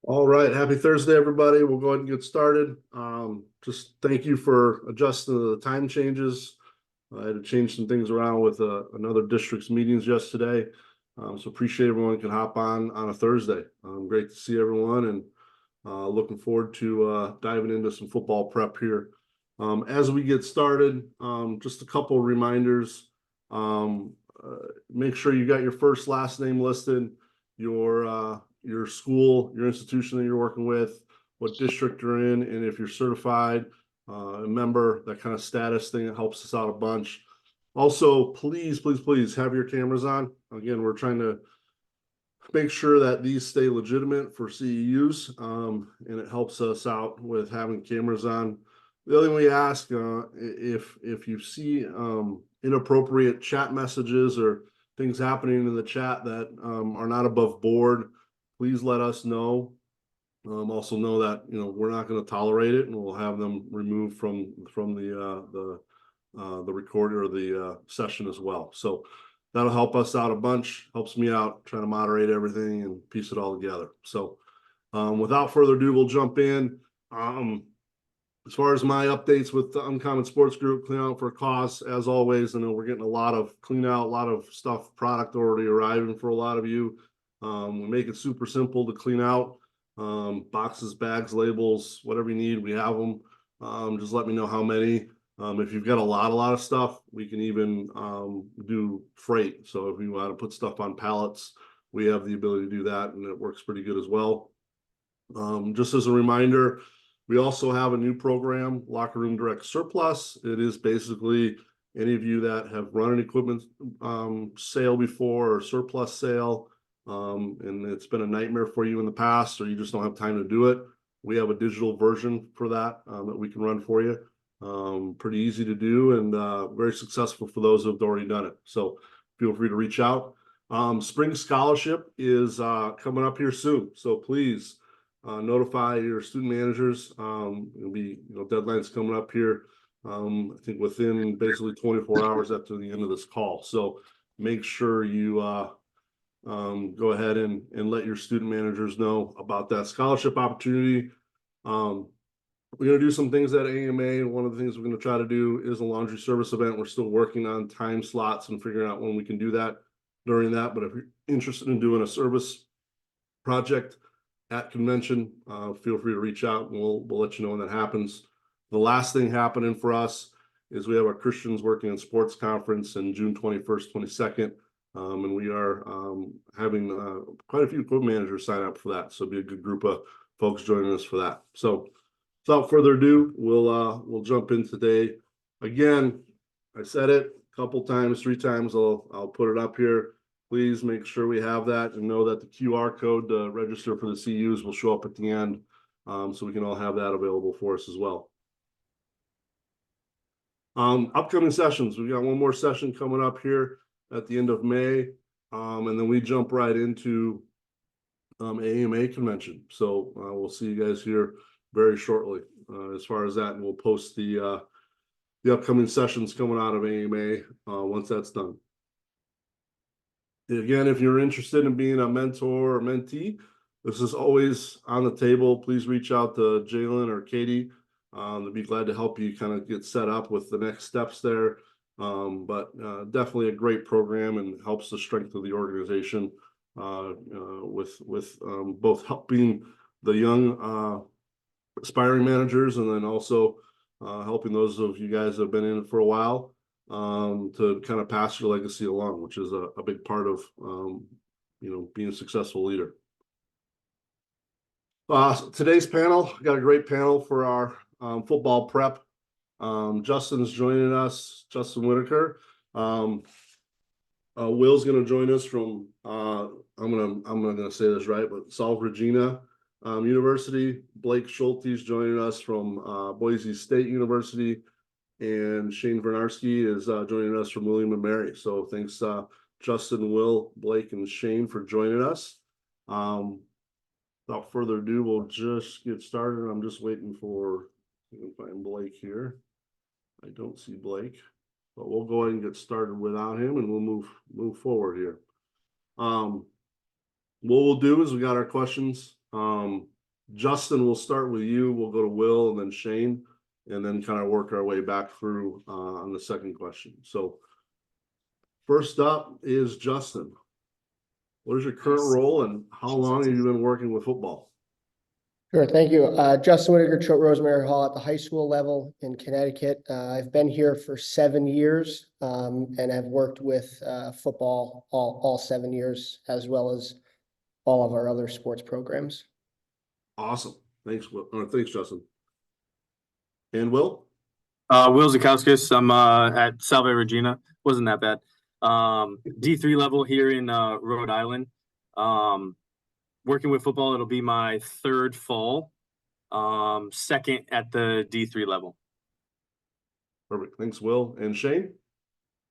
All right, happy Thursday, everybody. We'll go ahead and get started. Just thank you for adjusting to the time changes. I had to change some things around with another district's meetings yesterday. So appreciate everyone can hop on a Thursday. Great to see everyone and looking forward to diving into some football prep here. As we get started, just a couple of reminders. Make sure you got your first, last name listed, your school, your institution that you're working with, what district you're in, and if you're certified, a member, that kind of status thing, that helps us out a bunch. Also, please, please, please have your cameras on. Again, we're trying to make sure that these stay legitimate for CEUs, and it helps us out with having cameras on. The other thing we ask, if you see inappropriate chat messages or things happening in the chat that are not above board, please let us know. Also know that we're not going to tolerate it, and we'll have them removed from the recorder or the session as well. So that'll help us out a bunch. Helps me out trying to moderate everything and piece it all together. So without further ado, we'll jump in. As far as my updates with the Uncommon Sports Group, Clean Out for a Cause, as always, I know we're getting a lot of clean out, a lot of stuff, product already arriving for a lot of you. We make it super simple to clean out. Boxes, bags, labels, whatever you need, we have them. Just let me know how many. If you've got a lot of stuff, we can even do freight. So if you want to put stuff on pallets, we have the ability to do that, and it works pretty good as well. Just as a reminder, we also have a new program, Locker Room Direct Surplus. It is basically any of you that have run an equipment sale before, or surplus sale, and it's been a nightmare for you in the past, or you just don't have time to do it. We have a digital version for that that we can run for you. Pretty easy to do, and very successful for those who have already done it. So feel free to reach out. Spring Scholarship is coming up here soon, so please notify your student managers. It'll be deadlines coming up here. I think within basically 24 hours after the end of this call. So make sure you go ahead and let your student managers know about that scholarship opportunity. We're going to do some things at AMA. One of the things we're going to try to do is a laundry service event. We're still working on time slots and figuring out when we can do that during that. But if you're interested in doing a service project at convention, feel free to reach out, and we'll let you know when that happens. The last thing happening for us is we have our Christians Working in Sports Conference in June 21st, 22nd. And we are having quite a few co-managers sign up for that. So it'll be a good group of folks joining us for that. So without further ado, we'll jump in today. Again, I said it a couple times, 3 times. I'll put it up here. Please make sure we have that, and know that the QR code to register for the CUs will show up at the end, so we can all have that available for us as well. Upcoming sessions. We've got one more session coming up here at the end of May, and then we jump right into AMA convention. So we'll see you guys here very shortly as far as that, and we'll post the upcoming sessions coming out of AMA once that's done. Again, if you're interested in being a mentor or mentee, this is always on the table. Please reach out to Jalen or Katie. They'd be glad to help you kind of get set up with the next steps there. But definitely a great program, and helps the strength of the organization with both helping the young aspiring managers, and then also helping those of you guys that have been in it for a while to kind of pass your legacy along, which is a big part of being a successful leader. Today's panel, got a great panel for our football prep. Justin's joining us, Justin Whitaker. Will's going to join us from I'm gonna say this right, but Solve Regina University. Blake Schulte's joining us from Boise State University, and Shane Vernarski is joining us from William & Mary. So thanks, Justin, Will, Blake, and Shane for joining us. Without further ado, we'll just get started. I'm just waiting for, I can find Blake here. I don't see Blake, but we'll go ahead and get started without him, and we'll move forward here. What we'll do is we got our questions Justin, we'll start with you. We'll go to Will and then Shane, and then kind of work our way back through on the second question. So first up is Justin. What is your current role and how long have you been working with football? Sure, thank you. Justin Whitaker, Choate Rosemary Hall at the high school level in Connecticut. I've been here for 7 years and have worked with football all 7 years, as well as all of our other sports programs. Awesome. Thanks, Will. Thanks, Justin. And Will? Will Zakauskas. I'm at Salve Regina. Wasn't that bad. D3 level here in Rhode Island. Working with football, it'll be my third fall. Second at the D3 level. Perfect. Thanks, Will. And Shane?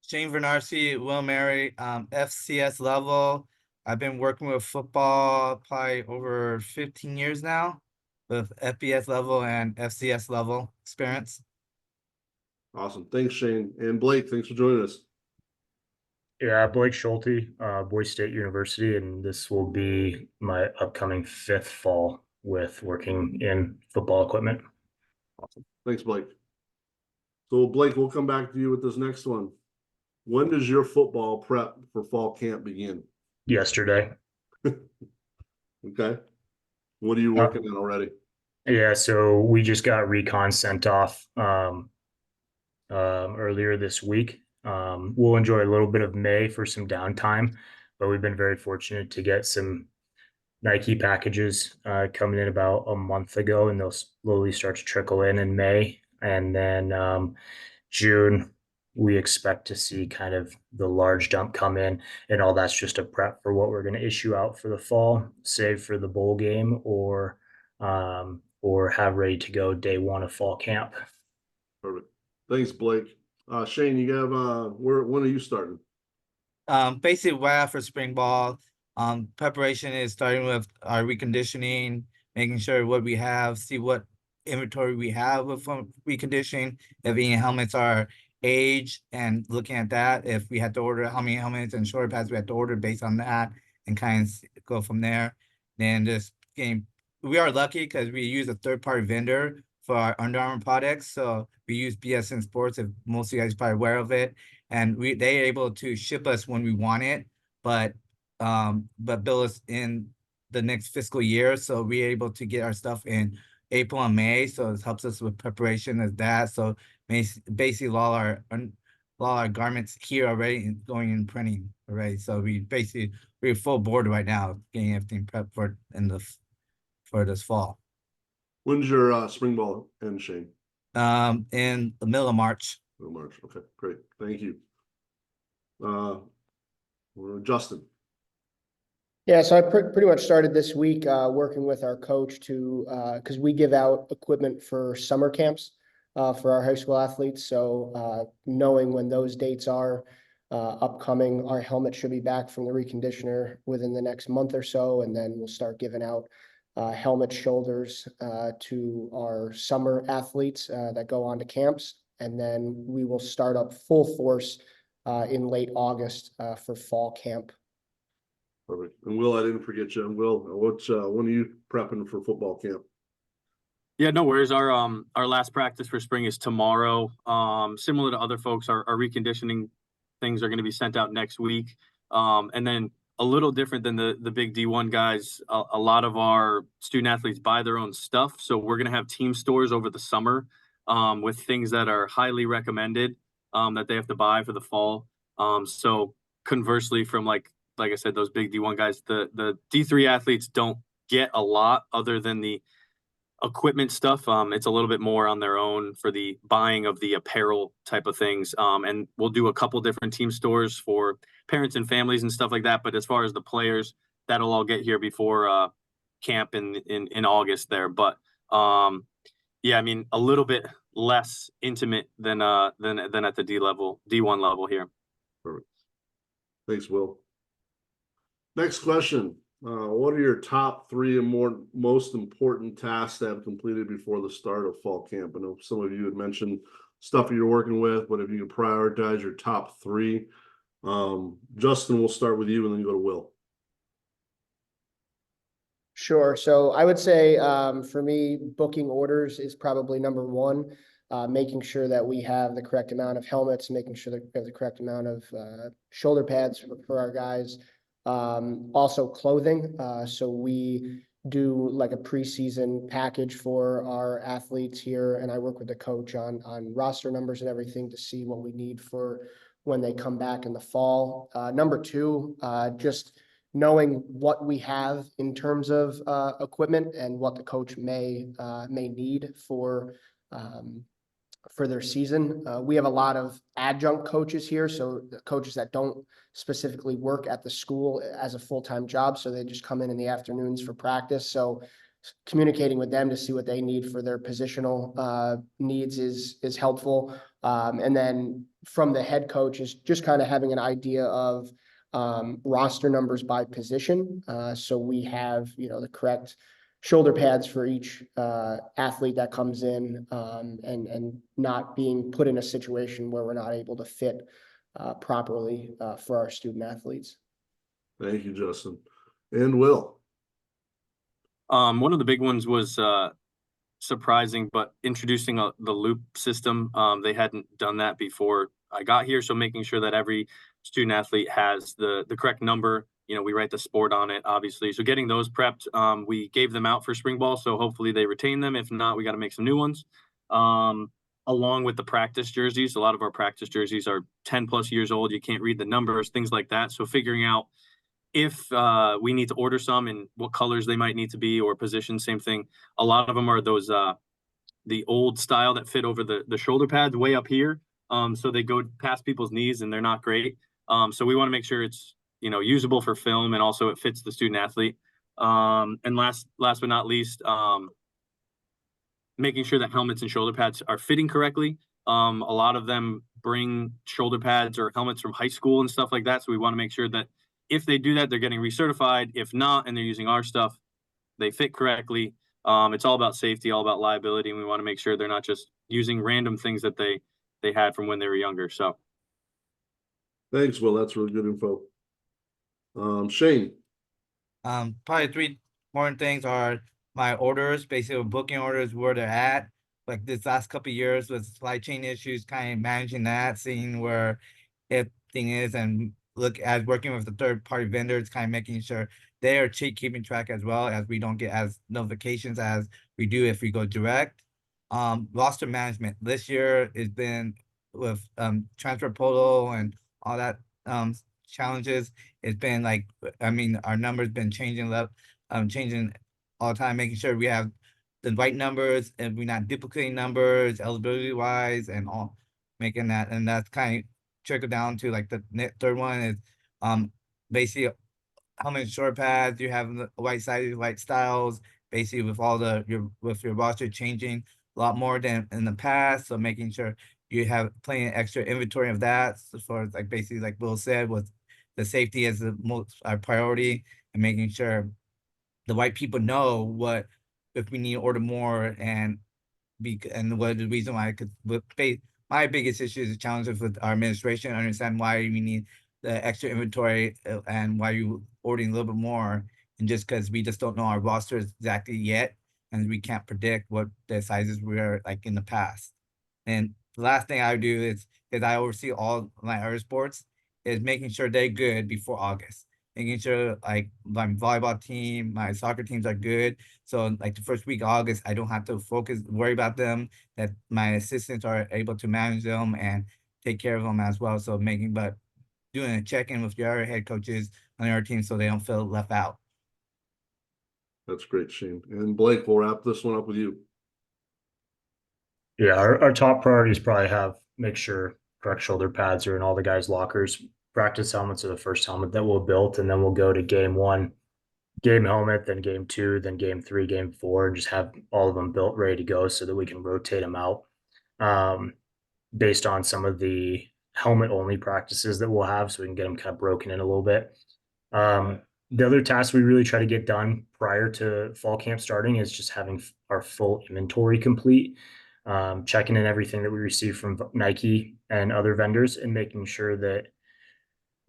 Shane Vernarsi, Will Mary, FCS level. I've been working with football probably over 15 years now, with FBS level and FCS level experience. Awesome. Thanks, Shane. And Blake, thanks for joining us. Yeah, Blake Schulte, Boise State University, and this will be my upcoming 5th fall with working in football equipment. Awesome. Thanks, Blake. So, Blake, we'll come back to you with this next one. When does your football prep for fall camp begin? Yesterday. Okay. What are you working on already? Yeah, so we just got recon sent off earlier this week. We'll enjoy a little bit of May for some downtime, but we've been very fortunate to get some Nike packages coming in about a month ago, and they'll slowly start to trickle in May. And then June, we expect to see kind of the large dump come in, and all that's just a prep for what we're going to issue out for the fall, save for the bowl game or have ready to go day one of fall camp. Perfect. Thanks, Blake. Shane, you have when are you starting? Basically right after spring ball. Preparation is starting with our reconditioning, making sure what we have, see what inventory we have with reconditioning, if any helmets are age, and looking at that, if we had to order how many helmets and shoulder pads we had to order based on that, and kind of go from there. Then this game, we are lucky because we use a third-party vendor for our Under Armour products. So we use BSN Sports, if most of you guys are probably aware of it, and they're able to ship us when we want it, but bill us in the next fiscal year. So we're able to get our stuff in April and May. So it helps us with preparation of that. So basically all our garments here already and going in printing already. So we're full board right now, getting everything prepped for this fall. When's your spring ball end, Shane? In the middle of March. March. Okay, great. Thank you. Justin. Yeah, so I pretty much started this week working with our coach to because we give out equipment for summer camps for our high school athletes. So knowing when those dates are upcoming, our helmet should be back from the reconditioner within the next month or so, and then we'll start giving out helmet shoulders to our summer athletes that go on to camps, and then we will start up full force in late August for fall camp. Perfect. And Will, I didn't forget you. And Will, when are you prepping for football camp? Yeah, no worries. Our last practice for spring is tomorrow. Similar to other folks, our reconditioning things are going to be sent out next week. And then a little different than the big D1 guys, a lot of our student athletes buy their own stuff. So we're going to have team stores over the summer with things that are highly recommended that they have to buy for the fall. So conversely, from like I said, those big D1 guys, the D3 athletes don't get a lot other than the equipment stuff. It's a little bit more on their own for the buying of the apparel type of things. And we'll do a couple different team stores for parents and families and stuff like that. But as far as the players, that'll all get here before camp in August there. But yeah, I mean, a little bit less intimate than at the D1 level here. Perfect. Thanks, Will. Next question. What are your top 3 and most important tasks to have completed before the start of fall camp? I know some of you had mentioned stuff you're working with, but if you can prioritize your top 3, Justin, we'll start with you and then go to Will. Sure. So I would say for me, booking orders is probably number one. Making sure that we have the correct amount of helmets, making sure that we have the correct amount of shoulder pads for our guys. Also clothing. So we do like a preseason package for our athletes here, and I work with the coach on roster numbers and everything to see what we need for when they come back in the fall. Number two, just knowing what we have in terms of equipment and what the coach may need for their season. We have a lot of adjunct coaches here, so coaches that don't specifically work at the school as a full-time job, so they just come in the afternoons for practice. So communicating with them to see what they need for their positional needs is helpful. And then from the head coach is just kind of having an idea of roster numbers by position. So we have, the correct shoulder pads for each athlete that comes in, and not being put in a situation where we're not able to fit properly for our student athletes. Thank you, Justin. And Will. One of the big ones was surprising, but introducing the loop system. They hadn't done that before I got here, so making sure that every student athlete has the correct number. We write the sport on it, obviously. So getting those prepped, we gave them out for spring ball, so hopefully they retain them. If not, we got to make some new ones. Along with the practice jerseys, a lot of our practice jerseys are 10 plus years old. You can't read the numbers, things like that. So figuring out if we need to order some and what colors they might need to be or position, same thing. A lot of them are those the old style that fit over the shoulder pads way up here. So they go past people's knees and they're not great. So we want to make sure it's usable for film and also it fits the student athlete. And last but not least, making sure that helmets and shoulder pads are fitting correctly. A lot of them bring shoulder pads or helmets from high school and stuff like that. So we want to make sure that if they do that, they're getting recertified. If not, and they're using our stuff, they fit correctly. It's all about safety, all about liability, and we want to make sure they're not just using random things that they had from when they were younger. So Thanks, Will. That's really good info. Shane. Probably three more things are my orders, basically booking orders, where they're at. Like this last couple of years with supply chain issues, kind of managing that, seeing where everything is, and look as working with the third party vendors, kind of making sure they are keeping track as well, as we don't get as notifications as we do if we go direct. Roster management this year has been with transfer portal and all that challenges. It's been like, our numbers been changing changing all the time, making sure we have the right numbers and we're not duplicating numbers eligibility wise and all, making that, and that's kind of trickle down to like the third one is basically how many short pads you have, the white sizes, white styles, basically with all your roster changing a lot more than in the past. So making sure you have plenty of extra inventory of that, as far as like basically like Will said, with the safety as the most our priority, and making sure the white people know what if we need to order more, and what the reason why. Because my biggest issue is the challenges with our administration. Understand why we need the extra inventory and why you ordering a little bit more, and just because we just don't know our rosters exactly yet, and we can't predict what the sizes were like in the past. And the last thing I would do is I oversee all my other sports, is making sure they're good before August. Making sure like my volleyball team, my soccer teams are good. So like the first week of August, I don't have to worry about them, that my assistants are able to manage them and take care of them as well. So doing a check-in with your head coaches on our team so they don't feel left out. That's great, Shane. And Blake, we'll wrap this one up with you. Yeah, our top priorities probably make sure correct shoulder pads are in all the guys' lockers. Practice helmets are the first helmet that we'll build, and then we'll go to game 1, game helmet, then game 2, then game 3, game 4, and just have all of them built, ready to go so that we can rotate them out based on some of the helmet only practices that we'll have, so we can get them kind of broken in a little bit. The other task we really try to get done prior to fall camp starting is just having our full inventory complete, checking in everything that we receive from Nike and other vendors, and making sure that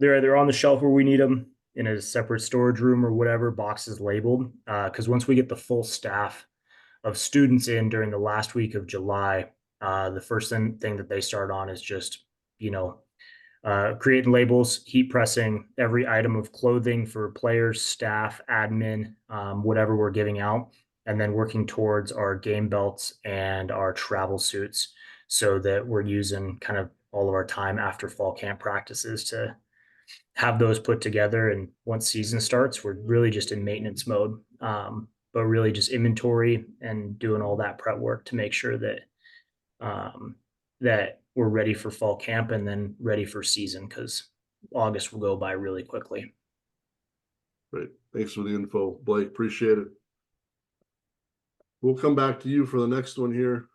they're either on the shelf where we need them in a separate storage room or whatever, boxes labeled. Because once we get the full staff of students in during the last week of July, the first thing that they start on is just, you know, creating labels, heat pressing every item of clothing for players, staff, admin, whatever we're giving out, and then working towards our game belts and our travel suits so that we're using kind of all of our time after fall camp practices to have those put together. And once season starts, we're really just in maintenance mode, but really just inventory and doing all that prep work to make sure that that we're ready for fall camp and then ready for season, because August will go by really quickly. Great. Thanks for the info, Blake. Appreciate it. We'll come back to you for the next one here.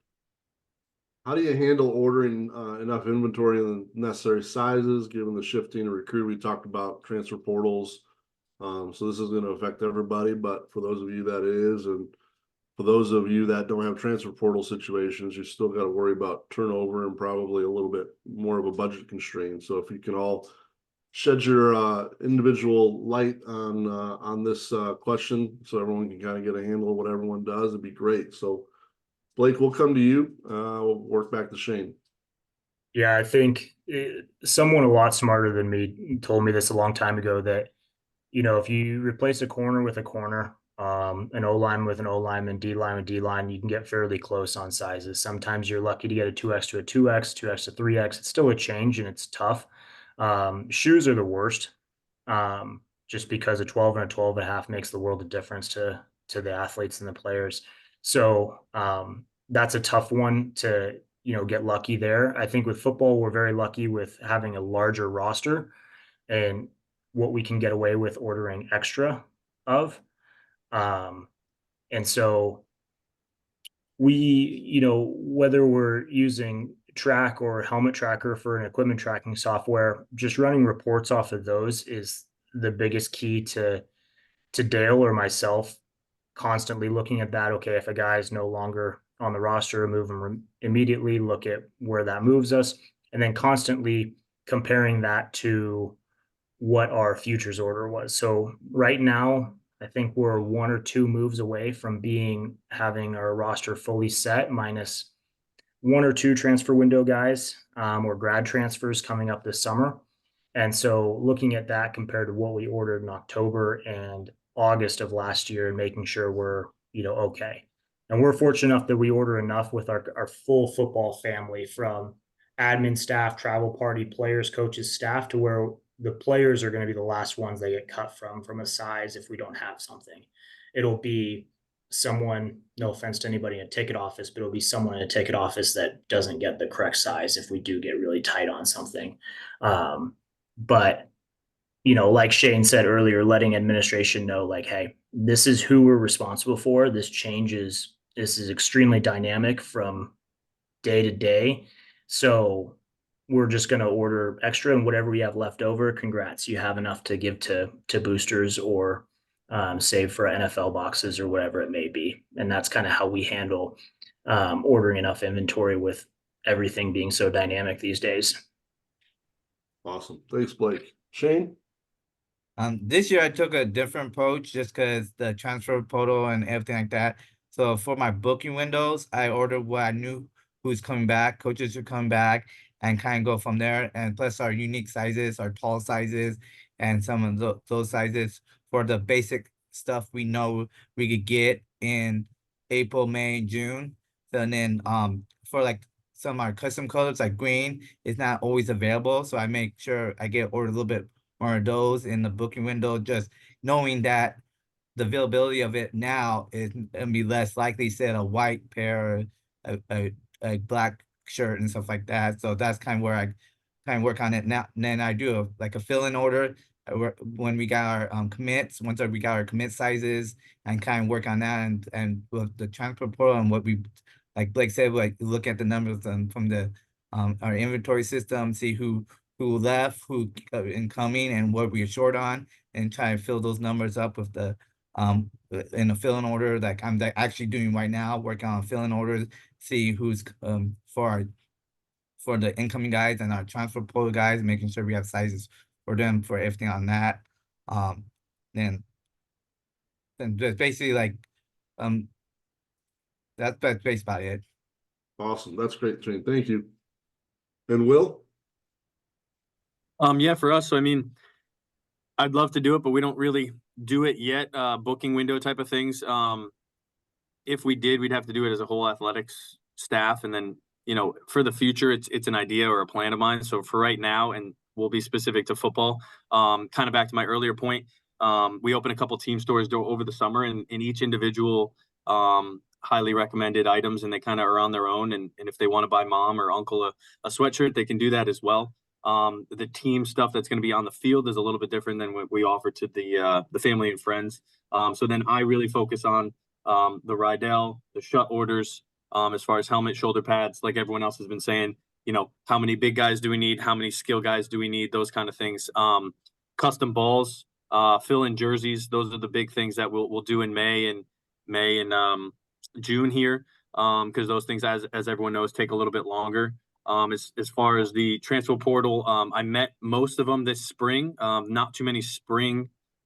How do you handle ordering enough inventory in the necessary sizes, given the shifting of recruit? We talked about transfer portals. So this is going to affect everybody, but for those of you that it is, and for those of you that don't have transfer portal situations, you still got to worry about turnover and probably a little bit more of a budget constraint. So if you can all shed your individual light on this question, so everyone can kind of get a handle of what everyone does, it'd be great. So Blake, we'll come to you. We'll work back to Shane. Yeah, I think someone a lot smarter than me told me this a long time ago that, you know, if you replace a corner with a corner, an O-line with an O-line, and D-line with D-line, you can get fairly close on sizes. Sometimes you're lucky to get a 2X to a 2X, 2X to 3X. It's still a change and it's tough. Shoes are the worst, just because a 12 and a 12 and a half makes the world of difference to the athletes and the players. So that's a tough one to, you know, get lucky there. I think with football, we're very lucky with having a larger roster and what we can get away with ordering extra of. And so we, you know, whether we're using Track or Helmet Tracker for an equipment tracking software, just running reports off of those is the biggest key to Dale or myself constantly looking at that. Okay, if a guy is no longer on the roster, move him immediately, look at where that moves us, and then constantly comparing that to what our futures order was. So right now, I think we're 1 or 2 moves away from having our roster fully set, minus 1 or 2 transfer window guys or grad transfers coming up this summer. And so looking at that compared to what we ordered in October and August of last year and making sure we're, you know, okay. And we're fortunate enough that we order enough with our full football family, from admin staff, travel party, players, coaches, staff, to where the players are going to be the last ones they get cut from a size if we don't have something. It'll be someone, no offense to anybody in a ticket office, but it'll be someone in a ticket office that doesn't get the correct size if we do get really tight on something. But, you know, like Shane said earlier, letting administration know, like, hey, this is who we're responsible for. This is extremely dynamic from day to day. So we're just going to order extra, and whatever we have left over, congrats, you have enough to give to boosters or save for NFL boxes or whatever it may be. And that's kind of how we handle ordering enough inventory with everything being so dynamic these days. Awesome. Thanks, Blake. Shane? This year I took a different approach just because the transfer portal and everything like that. So for my booking windows, I ordered what I knew who's coming back, coaches are coming back, and kind of go from there. And plus our unique sizes, our tall sizes, and some of those sizes for the basic stuff we know we could get in April, May, June. And then for like some of our custom colors like green is not always available. So I make sure I get ordered a little bit more of those in the booking window, just knowing that the availability of it now is gonna be less likely, said a white pair, a black shirt and stuff like that. So that's kind of where I kind of work on it now. And then I do like a fill-in order when we got our commits, once we got our commit sizes, and kind of work on that, and with the transfer portal and what we, like Blake said, like look at the numbers from the our inventory system, see who left, who incoming, and what we are short on, and try to fill those numbers up with the in a fill-in order like I'm actually doing right now, working on fill-in orders, see who's for the incoming guys and our transfer portal guys, making sure we have sizes for them for everything on that. Um, and just basically like, um, that's basically about it. Awesome. That's great, Shane. Thank you. And Will? Yeah, for us, so I mean, I'd love to do it, but we don't really do it yet. Booking window type of things. If we did, we'd have to do it as a whole athletics staff, and then for the future, it's an idea or a plan of mine. So for right now, and we'll be specific to football. Kind of back to my earlier point, we open a couple team stores over the summer, and in each individual highly recommended items, and they kind of are on their own. And if they want to buy mom or uncle a sweatshirt, they can do that as well. The team stuff that's going to be on the field is a little bit different than what we offer to the family and friends. So then I really focus on the Rydell, the shut orders, as far as helmet, shoulder pads, like everyone else has been saying, how many big guys do we need? How many skill guys do we need? Those kind of things. Custom balls, fill in jerseys. Those are the big things that we'll do in May and June here. Because those things, as everyone knows, take a little bit longer. As far as the transfer portal, I met most of them this spring. Not too many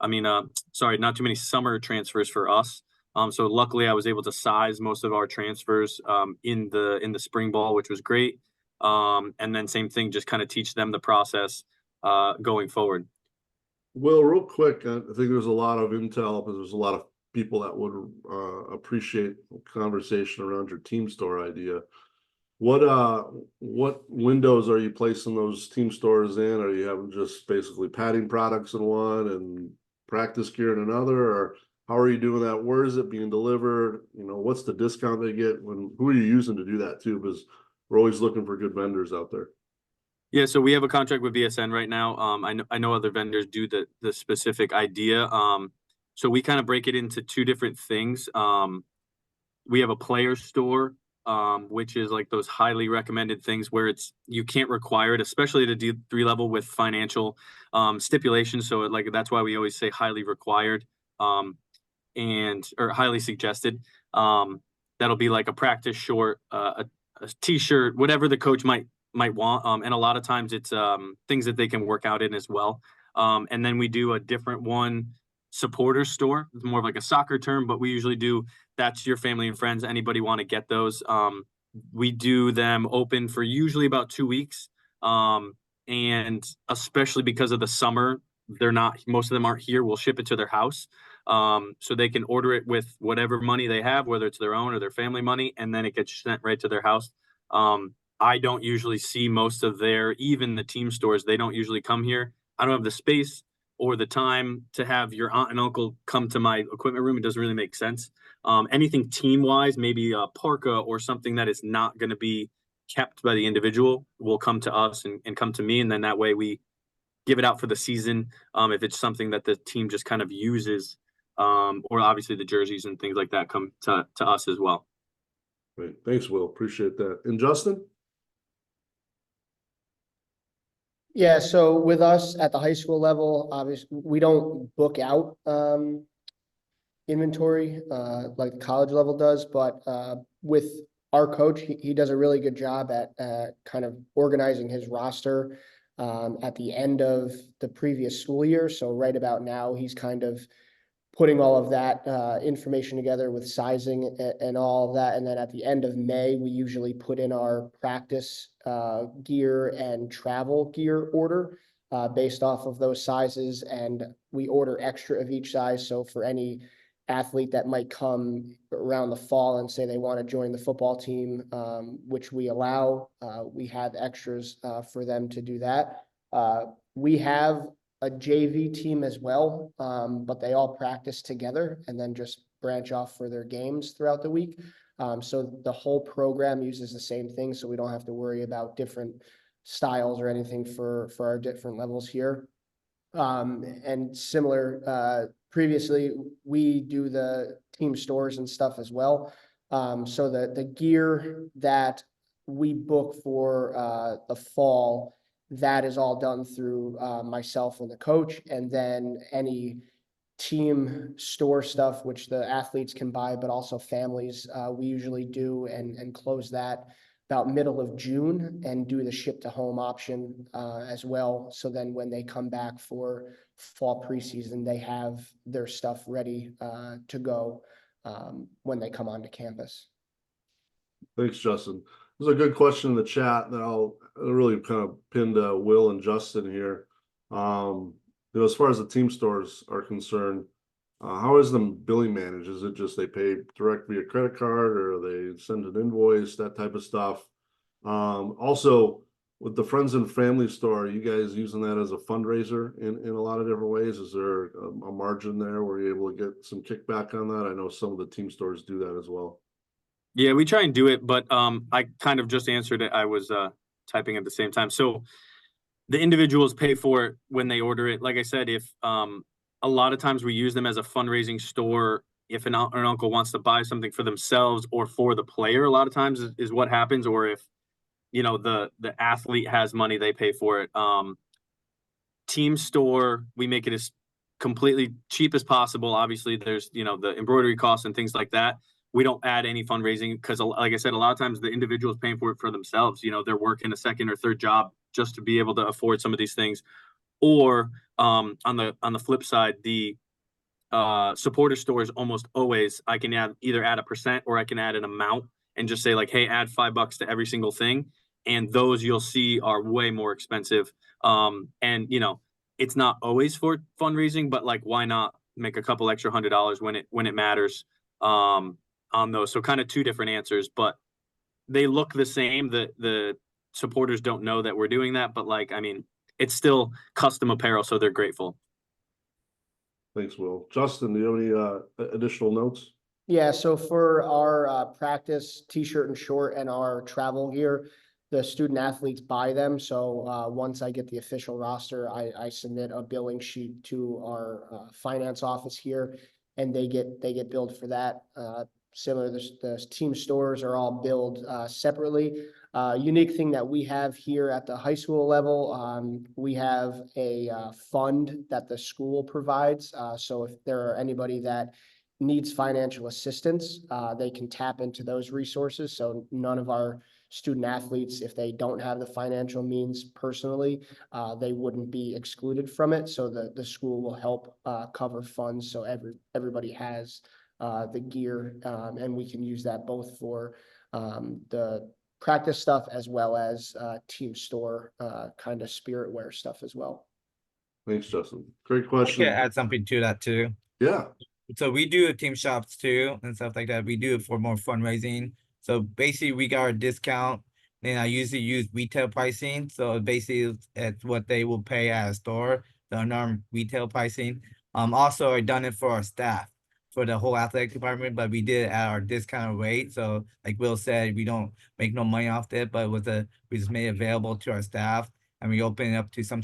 not too many summer transfers for us. So luckily I was able to size most of our transfers in the spring ball, which was great. And then same thing, just kind of teach them the process going forward. Will, real quick, I think there's a lot of intel, because there's a lot of people that would appreciate conversation around your team store idea. What windows are you placing those team stores in? Are you having just basically padding products in one and practice gear in another, or how are you doing that? Where is it being delivered? What's the discount they get? Who are you using to do that too? Because we're always looking for good vendors out there. Yeah, so we have a contract with VSN right now. I know other vendors do the specific idea. So we kind of break it into two different things. We have a player store, which is like those highly recommended things where you can't require it, especially at a D3 level with financial stipulations. So that's why we always say highly required or highly suggested. That'll be like a practice short, a t-shirt, whatever the coach might want. And a lot of times it's things that they can work out in as well. And then we do a different one, supporter store. It's more of like a soccer term, but we usually do that's your family and friends. Anybody want to get those? We do them open for usually about 2 weeks. And especially because of the summer, most of them aren't here. We'll ship it to their house. So they can order it with whatever money they have, whether it's their own or their family money, and then it gets sent right to their house. I don't usually see most of even the team stores. They don't usually come here. I don't have the space or the time to have your aunt and uncle come to my equipment room. It doesn't really make sense. Anything team wise, maybe a parka or something that is not going to be kept by the individual will come to us and come to me. And then that way we give it out for the season. If it's something that the team just kind of uses, or obviously the jerseys and things like that come to us as well. Great. Thanks, Will. Appreciate that. And Justin? Yeah, so with us at the high school level, obviously, we don't book out inventory like the college level does, but with our coach, he does a really good job at kind of organizing his roster at the end of the previous school year. So right about now, he's kind of putting all of that information together with sizing and all of that. And then at the end of May, we usually put in our practice gear and travel gear order based off of those sizes. And we order extra of each size. So for any athlete that might come around the fall and say they want to join the football team, which we allow, we have extras for them to do that. We have a JV team as well, but they all practice together and then just branch off for their games throughout the week. So the whole program uses the same thing, so we don't have to worry about different styles or anything for our different levels here. And similar, previously we do the team stores and stuff as well. So the gear that we book for the fall, that is all done through myself and the coach, and then any team store stuff, which the athletes can buy, but also families, we usually do and close that about middle of June and do the ship to home option as well. So then when they come back for fall preseason, they have their stuff ready to go when they come onto campus. Thanks, Justin. There's a good question in the chat that I'll really kind of pin to Will and Justin here. As far as the team stores are concerned, how is the billing managed? Is it just they pay direct via credit card, or they send an invoice, that type of stuff? Also, with the Friends and Family store, are you guys using that as a fundraiser in a lot of different ways? Is there a margin there where you're able to get some kickback on that? I know some of the team stores do that as well. Yeah, we try and do it, but I kind of just answered it. I was typing at the same time. So the individuals pay for it when they order it. Like I said, if a lot of times we use them as a fundraising store. If an uncle wants to buy something for themselves or for the player, a lot of times is what happens. Or if, the athlete has money, they pay for it. Team store, we make it as completely cheap as possible. Obviously, there's, the embroidery costs and things like that. We don't add any fundraising because, like I said, a lot of times the individual is paying for it for themselves. They're working a second or third job just to be able to afford some of these things. Or on the flip side, the supporter stores almost always, I can either add a percent or I can add an amount and just say like, hey, add $5 to every single thing. And those you'll see are way more expensive. And it's not always for fundraising, but like, why not make a couple extra $100 when it matters on those? So kind of two different answers, but they look the same. The supporters don't know that we're doing that, but it's still custom apparel, so they're grateful. Thanks, Will. Justin, do you have any additional notes? Yeah, so for our practice t-shirt and short and our travel gear, the student athletes buy them. So once I get the official roster, I submit a billing sheet to our finance office here, and they get billed for that. Similar, the team stores are all billed separately. Unique thing that we have here at the high school level, we have a fund that the school provides. So if there are anybody that needs financial assistance, they can tap into those resources. So none of our student athletes, if they don't have the financial means personally, they wouldn't be excluded from it. So the school will help cover funds. So everybody has the gear, and we can use that both for the practice stuff as well as team store kind of spirit wear stuff as well. Thanks, Justin. Great I question. can add something to that too. Yeah. So we do team shops too and stuff like that. We do it for more fundraising. So basically we got our discount. Then I usually use retail pricing. So basically it's what they will pay at a store, the unarmed retail pricing. Also I done it for our staff, for the whole athletic department, but we did it at our discounted rate. So like Will said, we don't make no money off it, but we just made it available to our staff, and we open it up to some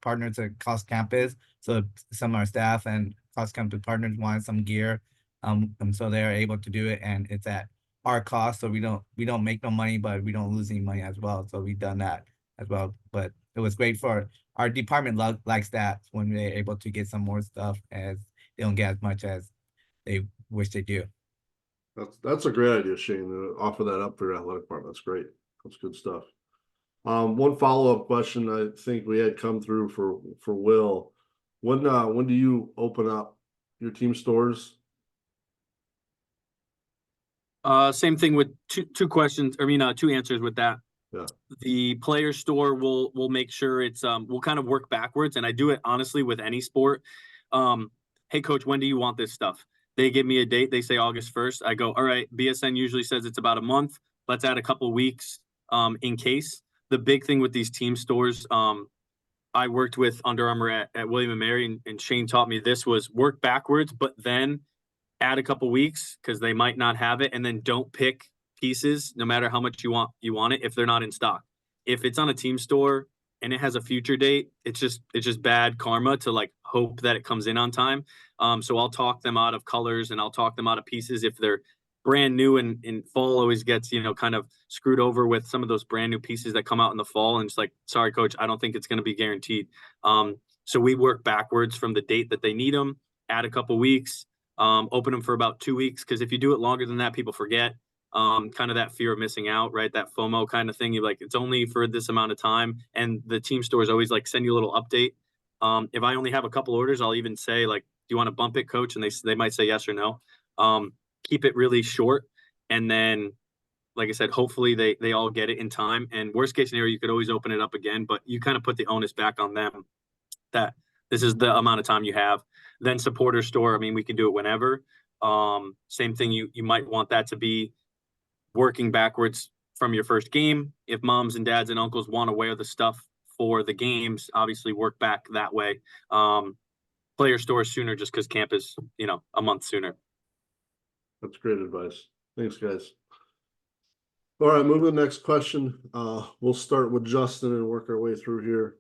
partners at Cost Campus. So some of our staff and Cost Campus partners wanted some gear, and so they're able to do it, and it's at our cost. So we don't make no money, but we don't lose any money as well. So we've done that as well. But it was great for our department. Likes that when they're able to get some more stuff, as they don't get as much as they wish they do. That's a great idea, Shane, to offer that up for your athletic department. That's great. That's good stuff. One follow-up question I think we had come through for Will. When do you open up your team stores? Same thing with two questions. Two answers with that. Yeah. The player store will make sure it's we'll kind of work backwards, and I do it honestly with any sport. Hey coach, when do you want this stuff? They give me a date. They say August 1st. I go, all right. BSN usually says it's about a month. Let's add a couple weeks in case. The big thing with these team stores, I worked with Under Armour at William & Mary, and Shane taught me this was work backwards, but then add a couple weeks because they might not have it, and then don't pick pieces no matter how much you want it if they're not in stock. If it's on a team store and it has a future date, it's just bad karma to like hope that it comes in on time. So I'll talk them out of colors, and I'll talk them out of pieces if they're brand new, and fall always gets, kind of screwed over with some of those brand new pieces that come out in the fall. And it's like, sorry, coach, I don't think it's going to be guaranteed. So we work backwards from the date that they need them, add a couple weeks, open them for about 2 weeks. Cause if you do it longer than that, people forget. kind of that fear of missing out, right? That FOMO kind of thing. You like, it's only for this amount of time. And the team stores always like send you a little update. If I only have a couple orders, I'll even say like, do you want to bump it, coach? And they might say yes or no. Keep it really short. And then, like I said, hopefully they all get it in time. And worst case scenario, you could always open it up again, but you kind of put the onus back on them that this is the amount of time you have. Then supporter store, I mean, we can do it whenever. Same thing, you might want that to be working backwards from your first game. If moms and dads and uncles want to wear the stuff for the games, obviously work back that way. Player stores sooner just because camp is, a month sooner. That's great advice. Thanks, guys. All right, moving to the next question. We'll start with Justin and work our way through here.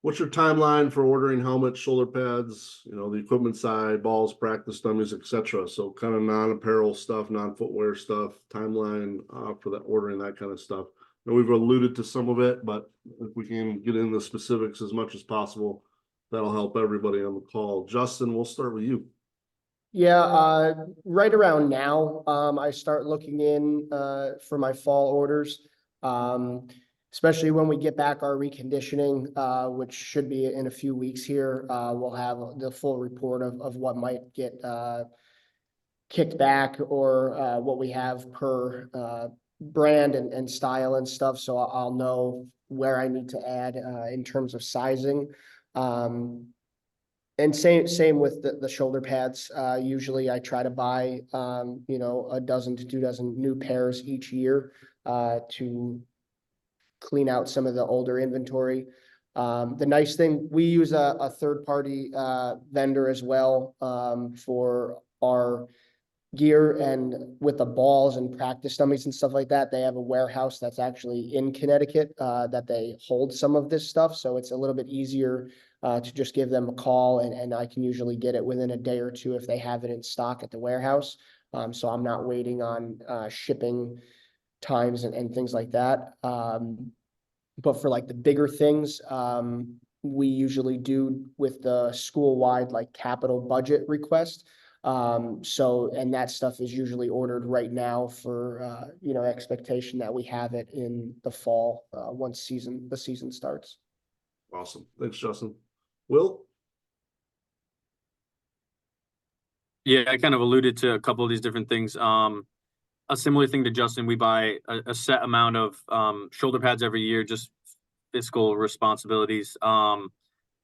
What's your timeline for ordering helmets, shoulder pads, the equipment side, balls, practice dummies, etc.? So kind of non-apparel stuff, non-footwear stuff, timeline for that ordering, that kind of stuff. And we've alluded to some of it, but if we can get into the specifics as much as possible, that'll help everybody on the call. Justin, we'll start with you. Yeah, right around now, I start looking in for my fall orders. Especially when we get back our reconditioning, which should be in a few weeks here. We'll have the full report of what might get kicked back or what we have per brand and style and stuff. So I'll know where I need to add in terms of sizing. And same with the shoulder pads. Usually I try to buy, a dozen to 2 dozen new pairs each year to clean out some of the older inventory. The nice thing, we use a third-party vendor as well for our gear, and with the balls and practice dummies and stuff like that, they have a warehouse that's actually in Connecticut that they hold some of this stuff. So it's a little bit easier to just give them a call, and I can usually get it within a day or two if they have it in stock at the warehouse. So I'm not waiting on shipping times and things like that. But for like the bigger things, we usually do with the school-wide like capital budget request. And that stuff is usually ordered right now for expectation that we have it in the fall once the season starts. Awesome. Thanks, Justin. Will? Yeah, I kind of alluded to a couple of these different things. A similar thing to Justin, we buy a set amount of shoulder pads every year, just fiscal responsibilities.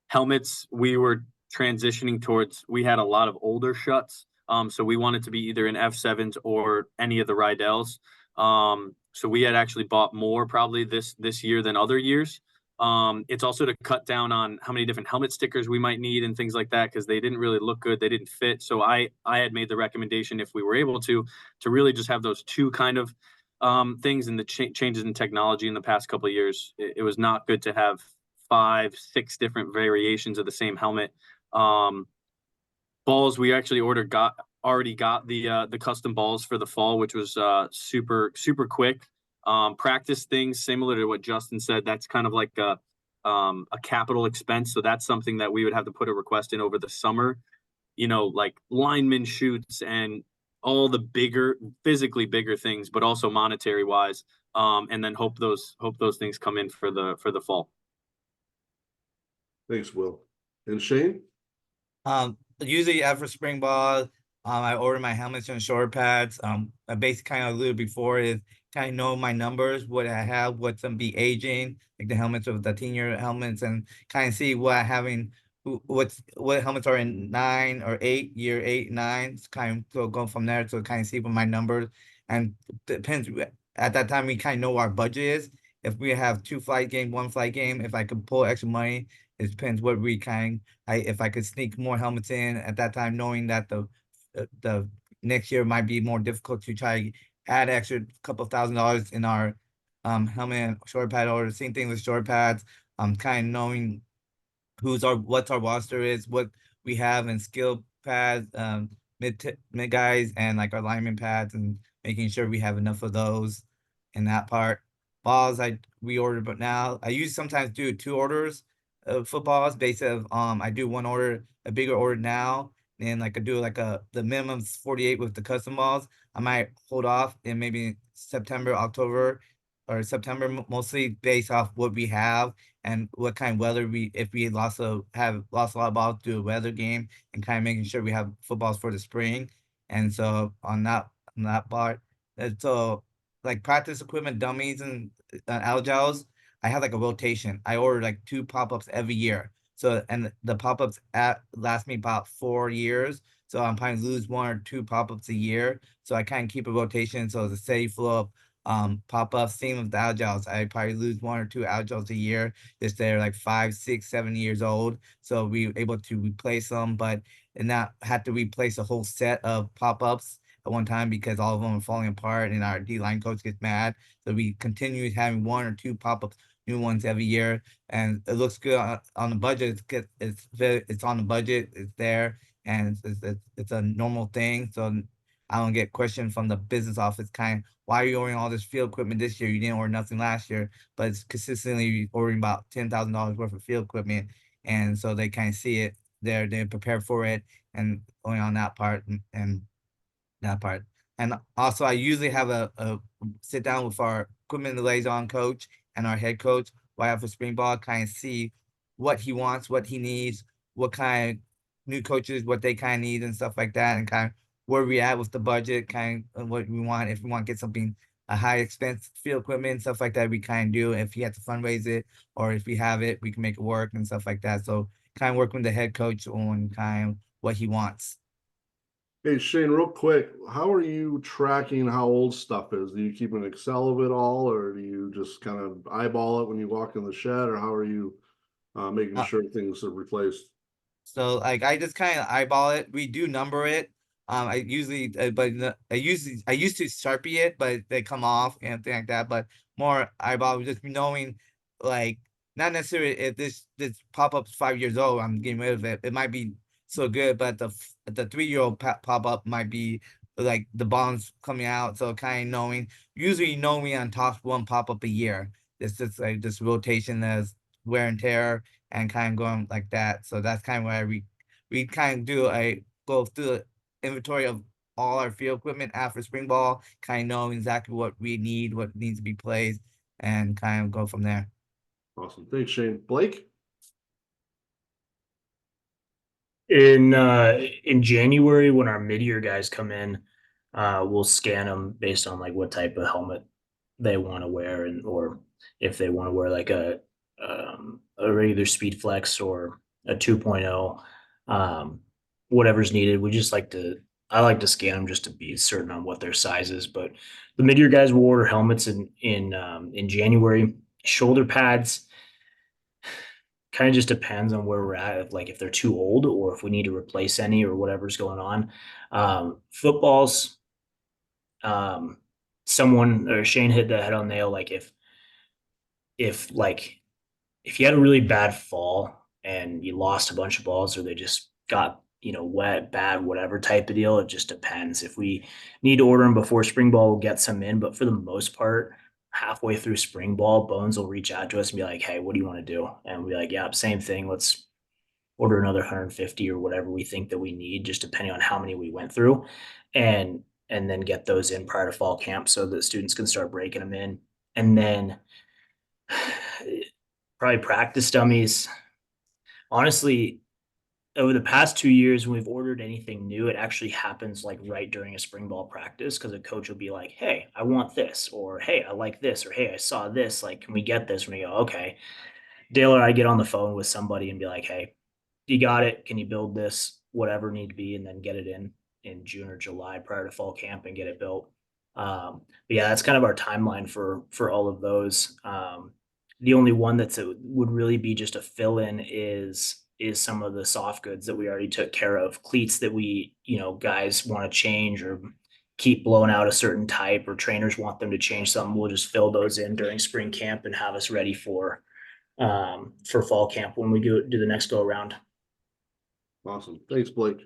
Helmets, we were transitioning towards, we had a lot of older shuts. So we wanted to be either in F7s or any of the Rydels. So we had actually bought more probably this year than other years. It's also to cut down on how many different helmet stickers we might need and things like that, because they didn't really look good. They didn't fit. So I had made the recommendation, if we were able to really just have those two kind of things. And the changes in technology in the past couple of years, it was not good to have 5-6 different variations of the same helmet. Balls, we actually already got the custom balls for the fall, which was super quick. Practice things similar to what Justin said, that's kind of like a capital expense. So that's something that we would have to put a request in over the summer, like lineman shoots and all the physically bigger things, but also monetary wise. And then hope those things come in for the fall. Thanks, Will. And Shane? Usually after spring ball, I order my helmets and shoulder pads. I basically kind of alluded before is kind of know my numbers, what I have, what's gonna be aging, like the helmets of the 10-year helmets, and kind of see what helmets are in 9 or 8, year 8, 9. It's kind of go from there to kind of see what my numbers, and depends. At that time, we kind of know what our budget is. If we have 2 flight game, 1 flight game, if I could pull extra money, it depends what we if I could sneak more helmets in at that time, knowing that the next year might be more difficult to try add extra couple $1,000 in our helmet and shoulder pad order. Same thing with shoulder pads. Kind of knowing what's our roster is, what we have in skill pads, mid guys, and like our lineman pads, and making sure we have enough of those in that part. Balls we order, but now I sometimes do 2 orders of footballs based of I do 1 order, a bigger order now, and like I do like the minimum's 48 with the custom balls, I might hold off in maybe September, October, or September mostly based off what we have and what kind of weather if we have lost a lot of balls to a weather game and kind of making sure we have footballs for the spring. And so on that part, and so like practice equipment, dummies, and Algels, I have like a rotation. I order like 2 pop-ups every year. So and the pop-ups last me about 4 years. So I'm probably lose 1 or 2 pop-ups a year. So I kind of keep a rotation. So it's a steady flow of pop-ups. Same with the Algels. I probably lose 1 or 2 Algels a year. Just they're like 5, 6, 7 years old. So we were able to replace them, but and not had to replace a whole set of pop-ups at one time because all of them are falling apart and our D-line coach gets mad. So we continue having 1 or 2 pop-ups, new ones every year, and it looks good on the budget. It's good. It's on the budget. It's there, and it's a normal thing. So I don't get questioned from the business office kind of, why are you ordering all this field equipment this year? You didn't order nothing last year, but it's consistently ordering about $10,000 worth of field equipment, and so they kind of see it. They're prepared for it, and going on that part and that part. And also, I usually have a sit down with our equipment liaison coach and our head coach right after spring ball, kind of see what he wants, what he needs, what kind of new coaches, what they kind of need and stuff like that, and kind of where we at with the budget, kind of what we want. If we want to get something, a high expense field equipment, stuff like that, we kind of do. If he has to fundraise it, or if we have it, we can make it work and stuff like that. So kind of work with the head coach on kind of what he wants. Hey Shane, real quick, how are you tracking how old stuff is? Do you keep an Excel of it all, or do you just kind of eyeball it when you walk in the shed, or how are you making Uh, sure things are replaced? So like I just kind of eyeball it. We do number it. I usually, I used to Sharpie it, but they come off and things like that. But more eyeball, just knowing, like not necessarily if this pop up's 5 years old, I'm getting rid of it. It might be so good, but the 3-year-old pop up might be like the bonds coming out. So kind of knowing, usually knowing on top 1 pop up a year. It's just like this rotation as wear and tear and kind of going like that. So that's kind of where we kind of go through the inventory of all our field equipment after spring ball, kind of know exactly what we need, what needs to be placed, and kind of go from there. Awesome. Thanks, Shane. Blake? In January, when our mid-year guys come in, we'll scan them based on like what type of helmet they want to wear, and or if they want to wear like a regular Speed Flex or a 2.0, whatever's needed. I like to scan them just to be certain on what their size is. But the mid-year guys will order helmets in January. Shoulder pads kind of just depends on where we're at, like if they're too old or if we need to replace any or whatever's going on. Footballs, um, someone or Shane hit the head on nail. Like if like if you had a really bad fall and you lost a bunch of balls or they just got wet, bad, whatever type of deal, it just depends. If we need to order them before spring ball, we'll get some in. But for the most part, halfway through spring ball, Bones will reach out to us and be like, "Hey, what do you want to do?" And we'll be like, "Yeah, same thing. Let's order another 150 or whatever we think that we need, just depending on how many we went through, and then get those in prior to fall camp so that students can start breaking them in, and then." Probably practice dummies. Honestly, over the past 2 years, when we've ordered anything new, it actually happens like right during a spring ball practice because a coach will be like, "Hey, I want this," or "Hey, I like this," or "Hey, I saw this. Like, can we get this?" And we go, "Okay." Dale or I get on the phone with somebody and be like, "Hey, you got it? Can you build this? Whatever need to be," and then get it in June or July prior to fall camp and get it built. But yeah, that's kind of our timeline for all of those. The only one would really be just a fill in is some of the soft goods that we already took care of, cleats that guys want to change or keep blowing out a certain type, or trainers want them to change something. We'll just fill those in during spring camp and have us ready for fall camp when we do the next go around. Awesome. Thanks, Blake.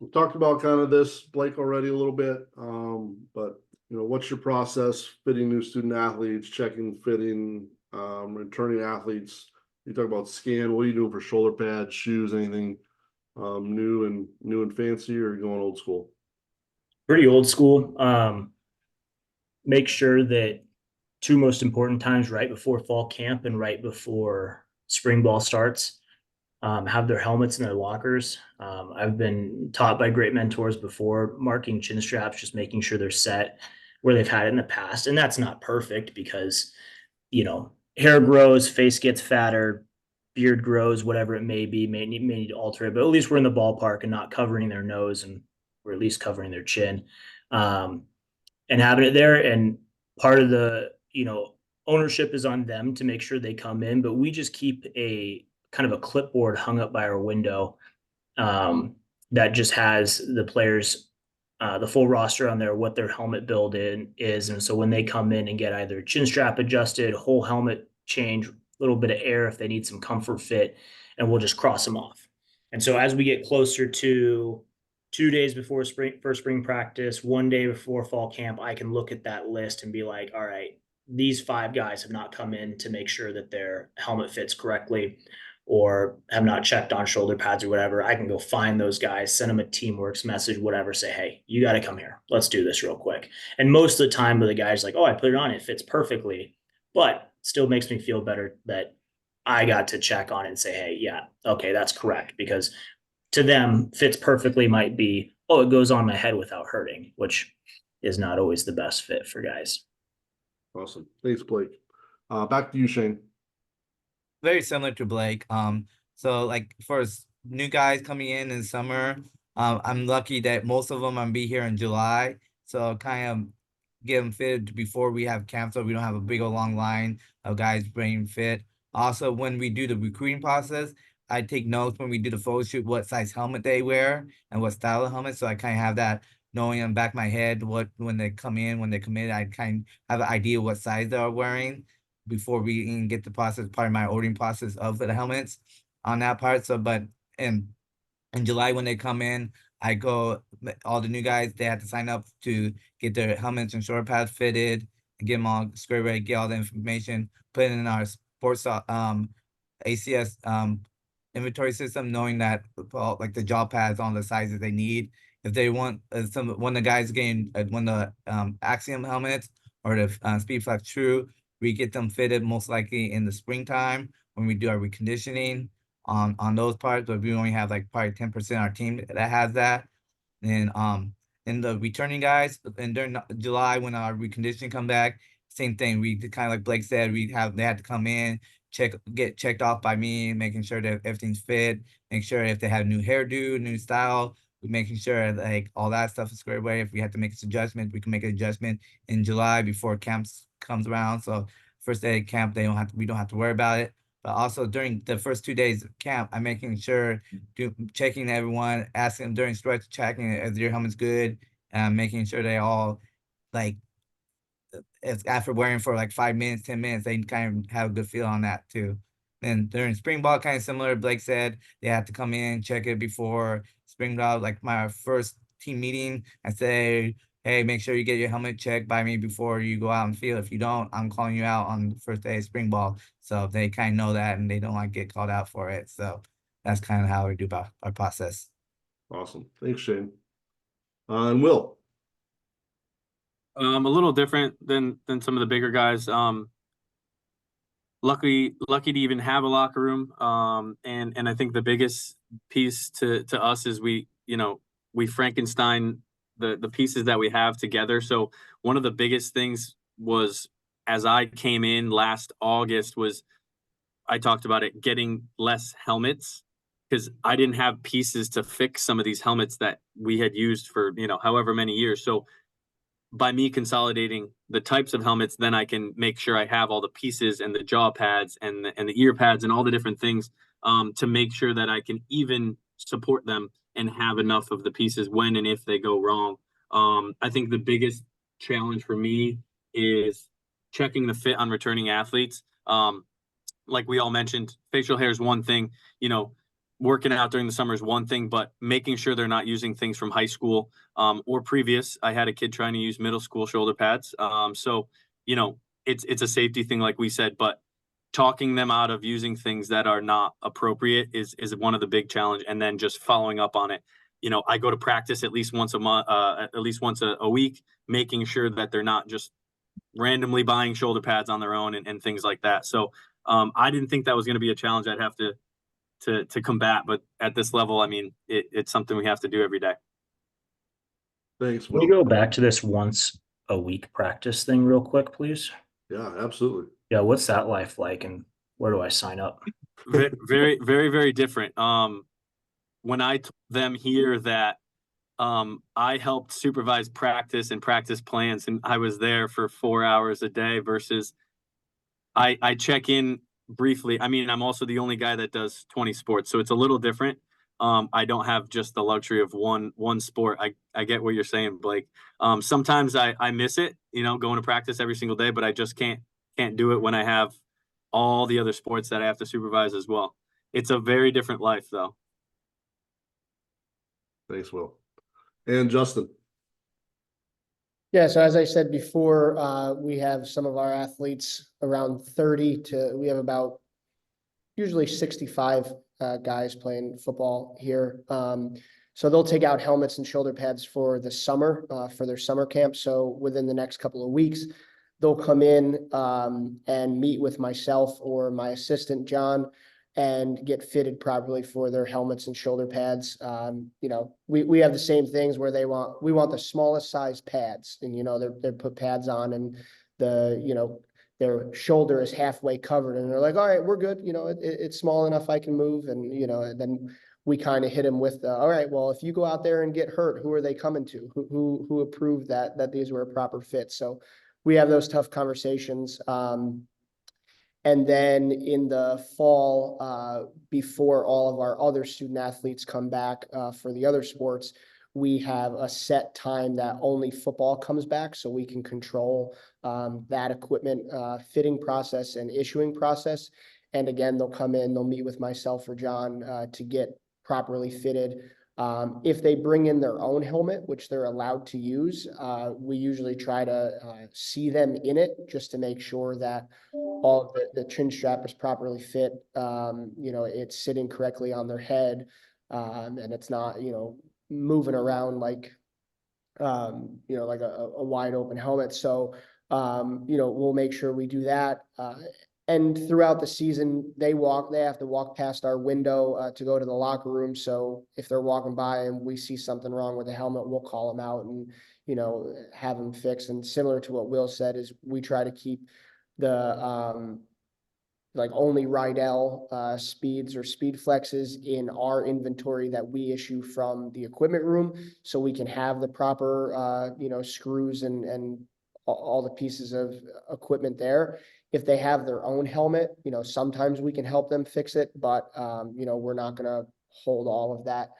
We talked about kind of this, Blake, already a little bit, but what's your process fitting new student athletes, checking fitting returning athletes? You talk about scan, what are you doing for shoulder pads, shoes, anything new and fancy, or are you going old school? Pretty old school. Make sure that two most important times right before fall camp and right before spring ball starts, have their helmets in their lockers. I've been taught by great mentors before, marking chin straps, just making sure they're set where they've had it in the past. And that's not perfect because, hair grows, face gets fatter, beard grows, whatever it may be, may need to alter it, but at least we're in the ballpark and not covering their nose, and we're at least covering their chin. Um, and having it there. And part of the, ownership is on them to make sure they come in, but we just keep a kind of a clipboard hung up by our window, that just has the players, the full roster on there, what their helmet build in is. And so when they come in and get either chin strap adjusted, whole helmet change, a little bit of air if they need some comfort fit, and we'll just cross them off. And so as we get closer to 2 days before spring practice, 1 day before fall camp, I can look at that list and be like, all right, these 5 guys have not come in to make sure that their helmet fits correctly or have not checked on shoulder pads or whatever. I can go find those guys, send them a Teamworks message, whatever, say, hey, you got to come here. Let's do this real quick. And most of the time, the guy's like, oh, I put it on, it fits perfectly, but still makes me feel better that I got to check on it and say, hey, yeah, okay, that's correct. Because to them, fits perfectly might be, oh, it goes on my head without hurting, which is not always the best fit for guys. Awesome. Thanks, Blake. Back to you, Shane. Very similar to Blake. So like for new guys coming in summer, I'm lucky that most of them I'm be here in July. So kind of get them fitted before we have camp, so we don't have a big old long line of guys being fit. Also, when we do the recruiting process, I take notes when we do the photo shoot, what size helmet they wear and what style of helmet. So I kind of have that knowing in the back of my head what when they come in, I kind of have an idea what size they're wearing before we even get the process, part of my ordering process of the helmets on that part. So, but in July when they come in, I go, all the new guys, they have to sign up to get their helmets and shoulder pads fitted and get them all squared away, get all the information, put it in our sports ACS inventory system, knowing that like the jaw pads on the sizes they need. If they want when the guys getting when the Axiom helmets or the Speedflex True, we get them fitted most likely in the springtime when we do our reconditioning on those parts, but we only have like probably 10% of our team that has that. And in the returning guys, and during July when our reconditioning come back, same thing. We kind of like Blake said, they had to come in, get checked off by me, making sure that everything's fit, make sure if they have new hairdo, new style, making sure like all that stuff is squared away. If we have to make this adjustment, we can make an adjustment in July before camps comes around. So first day of camp, we don't have to worry about it. But also during the first 2 days of camp, I'm making sure checking everyone, asking them during stretch, checking if their helmet's good, and making sure they all like if after wearing for like 5 minutes, 10 minutes, they kind of have a good feel on that too. Then during spring ball, kind of similar, Blake said they have to come in, check it before spring ball. Like my first team meeting, I say, hey, make sure you get your helmet checked by me before you go out and field. If you don't, I'm calling you out on the first day of spring ball. So they kind of know that and they don't want to get called out for it. So that's kind of how we do about our process. Awesome. Thanks, Shane. And Will. A little different than some of the bigger guys. Lucky to even have a locker room. And I think the biggest piece to us is we Frankenstein the pieces that we have together. So one of the biggest things was, as I came in last August, was I talked about it, getting less helmets, because I didn't have pieces to fix some of these helmets that we had used for, however many years. So by me consolidating the types of helmets, then I can make sure I have all the pieces and the jaw pads and the ear pads and all the different things to make sure that I can even support them and have enough of the pieces when and if they go wrong. I think the biggest challenge for me is checking the fit on returning athletes. Like we all mentioned, facial hair is one thing, working out during the summer is one thing, but making sure they're not using things from high school or previous. I had a kid trying to use middle school shoulder pads. So, it's a safety thing, like we said, but talking them out of using things that are not appropriate is one of the big challenge. And then just following up on it. You know, I go to practice at least once a month, at least once a week, making sure that they're not just randomly buying shoulder pads on their own and things like that. So I didn't think that was going to be a challenge I'd have to combat, but at this level, I mean, it's something we have to do every day. Thanks, Can we Will. go back to this once a week practice thing real quick, please? Yeah, absolutely. Yeah, what's that life like and where do I sign up? Very, very, very different. When I told them here that I helped supervise practice and practice plans, and I was there for 4 hours a day versus I check in briefly. I mean, I'm also the only guy that does 20 sports, so it's a little different. I don't have just the luxury of one sport. I get what you're saying, Blake. Sometimes I miss it, you know, going to practice every single day, but I just can't do it when I have all the other sports that I have to supervise as well. It's a very different life, though. Thanks, Will. And Justin. Yeah, so as I said before, we have some of our athletes around 30 to, we have about usually 65 guys playing football here. So they'll take out helmets and shoulder pads for the summer, for their summer camp. So within the next couple of weeks, they'll come in and meet with myself or my assistant, John, and get fitted properly for their helmets and shoulder pads. You know, we have the same things where we want the smallest size pads, and, you know, they're put pads on and you know, their shoulder is halfway covered and they're like, all right, we're good. You know, it's small enough I can move. And, you know, and then we kind of hit them with all right, well, if you go out there and get hurt, who are they coming to? Who approved that these were a proper fit? So we have those tough conversations. And then in the fall, before all of our other student athletes come back for the other sports, we have a set time that only football comes back, so we can control that equipment fitting process and issuing process. And again, they'll come in, they'll meet with myself or John to get properly fitted. If they bring in their own helmet, which they're allowed to use, we usually try to see them in it just to make sure that all the chin strap is properly fit. You know, it's sitting correctly on their head, and it's not, you know, moving around like, you know, like a wide open helmet. So, you know, we'll make sure we do that. And throughout the season, they have to walk past our window to go to the locker room. So if they're walking by and we see something wrong with the helmet, we'll call them out and, you know, have them fixed. And similar to what Will said, is we try to keep the like only Rydell speeds or speed flexes in our inventory that we issue from the equipment room, so we can have the proper you know, screws and all the pieces of equipment there. If they have their own helmet, you know, sometimes we can help them fix it, but you know, we're not gonna hold all of that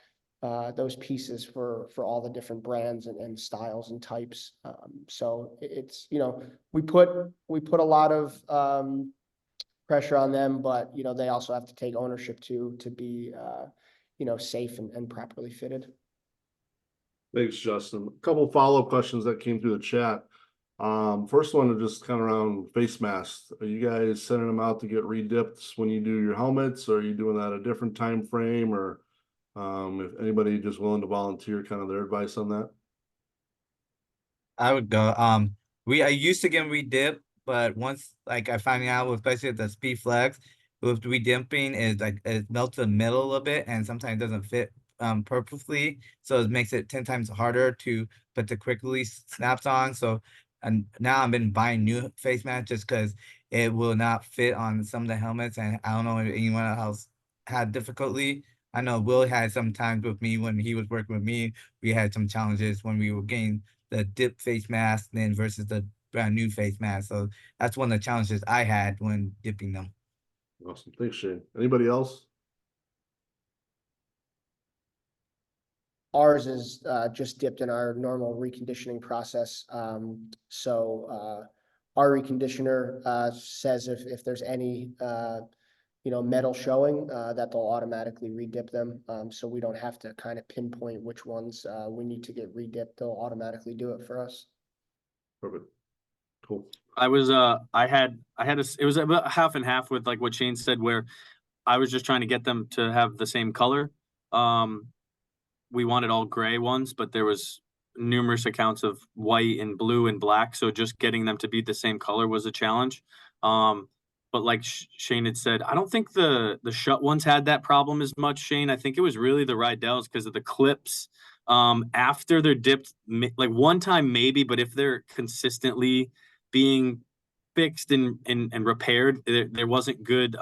those pieces for all the different brands and styles and types. So it's, you know, we put a lot of pressure on them, but, you know, they also have to take ownership to be you know, safe and properly fitted. Thanks, Justin. A couple follow-up questions that came through the chat. First one is just kind of around face masks. Are you guys sending them out to get re-dipped when you do your helmets? Or are you doing that a different time frame? Or if anybody just willing to volunteer, kind of their advice on that? I would go. I used to get redip, but once like I found out, especially with the speed flex, with redipping is like it melts the middle a little bit and sometimes it doesn't fit perfectly. So it makes it 10 times harder to put the quickly snaps on. So and now I've been buying new face masks just because it will not fit on some of the helmets, and I don't know if anyone else had difficulty. I know Will had some times with me when he was working with me. We had some challenges when we were getting the dip face mask then versus the brand new face mask. So that's one of the challenges I had when dipping them. Awesome. Thanks, Shane. Anybody else? Ours is just dipped in our normal reconditioning process. So our reconditioner says if there's any you know, metal showing, that they'll automatically redip them. So we don't have to kind of pinpoint which ones we need to get redipped. They'll automatically do it for us. Perfect. Cool. I was it was about half and half with like what Shane said, where I was just trying to get them to have the same color. We wanted all gray ones, but there was numerous accounts of white and blue and black, so just getting them to be the same color was a challenge. But like Shane had said, I don't think the shut ones had that problem as much, Shane. I think it was really the Rydell's because of the clips. After they're dipped, like one time maybe, but if they're consistently being fixed and repaired, there wasn't good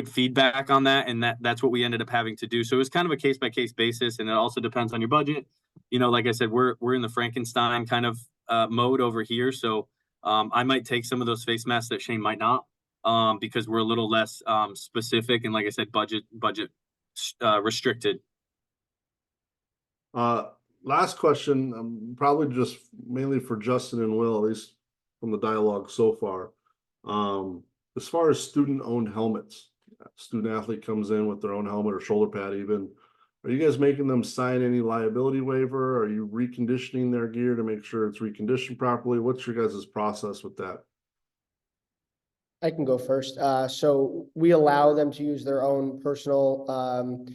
feedback on that, and that's what we ended up having to do. So it was kind of a case by case basis, and it also depends on your budget. Like I said, we're in the Frankenstein kind of mode over here, so I might take some of those face masks that Shane might not, because we're a little less specific, and like I said, budget restricted. Last question, probably just mainly for Justin and Will, at least from the dialogue so far. As far as student-owned helmets, student athlete comes in with their own helmet or shoulder pad even, are you guys making them sign any liability waiver? Are you reconditioning their gear to make sure it's reconditioned properly? What's your guys' process with that? I can go first. So we allow them to use their own personal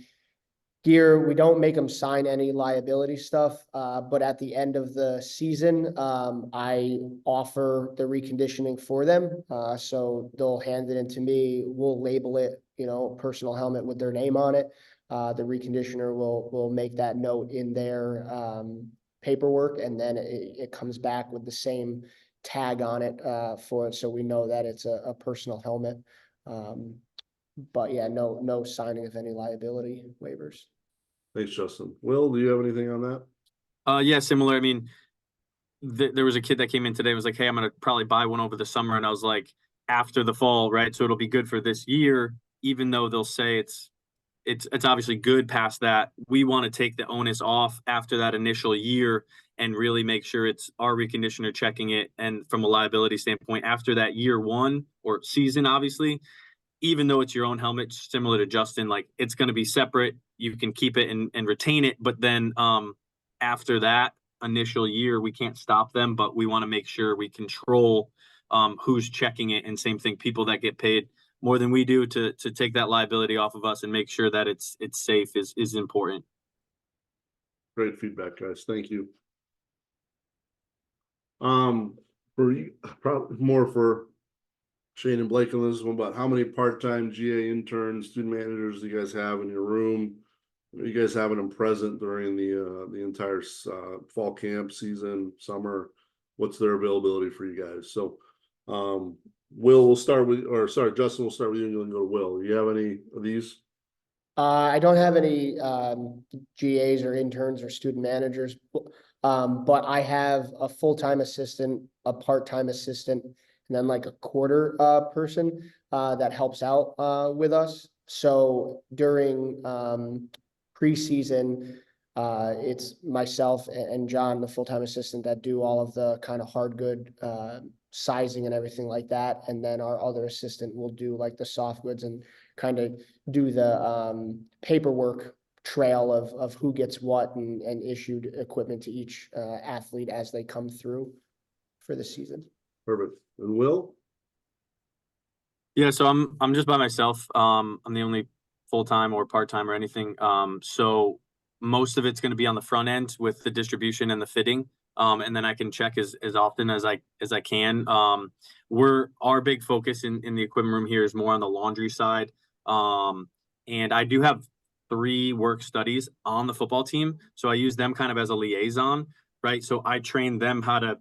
gear. We don't make them sign any liability stuff, but at the end of the season, I offer the reconditioning for them. So they'll hand it in to me. We'll label it, personal helmet with their name on it. The reconditioner will make that note in their paperwork, and then it comes back with the same tag on it for it, so we know that it's a personal helmet. But yeah, no signing of any liability waivers. Thanks, Justin. Will, do you have anything on that? Yeah, similar. I mean, there was a kid that came in today and was like, hey, I'm gonna probably buy one over the summer, and I was like, after the fall, right? So it'll be good for this year, even though they'll say it's obviously good past that. We want to take the onus off after that initial year and really make sure it's our reconditioner checking it. And from a liability standpoint, after that year one or season, obviously, even though it's your own helmet, similar to Justin, like it's going to be separate. You can keep it and retain it. But then after that initial year, we can't stop them, but we want to make sure we control who's checking it. And same thing, people that get paid more than we do to take that liability off of us and make sure that it's safe is important. Great feedback, guys. Thank you. For you, probably more for Shane and Blake on this one, but how many part-time GA interns, student managers do you guys have in your room? Are you guys having them present during the entire fall camp season, summer? What's their availability for you guys? So, Will, we'll start with, or sorry, Justin, we'll start with you and go to Will. Do you have any of these? I don't have any GAs or interns or student managers, but I have a full-time assistant, a part-time assistant, and then like a quarter person that helps out with us. So during preseason, it's myself and John, the full-time assistant, that do all of the kind of hard good sizing and everything like that. And then our other assistant will do like the soft goods and kind of do the paperwork trail of who gets what and issued equipment to each athlete as they come through for the season. Perfect. And Will? Yeah, so I'm just by myself. I'm the only full-time or part-time or anything. So most of it's going to be on the front end with the distribution and the fitting. And then I can check as often as I can. Our big focus in the equipment room here is more on the laundry side. And I do have 3 work studies on the football team. So I use them kind of as a liaison, right? So I train them how to,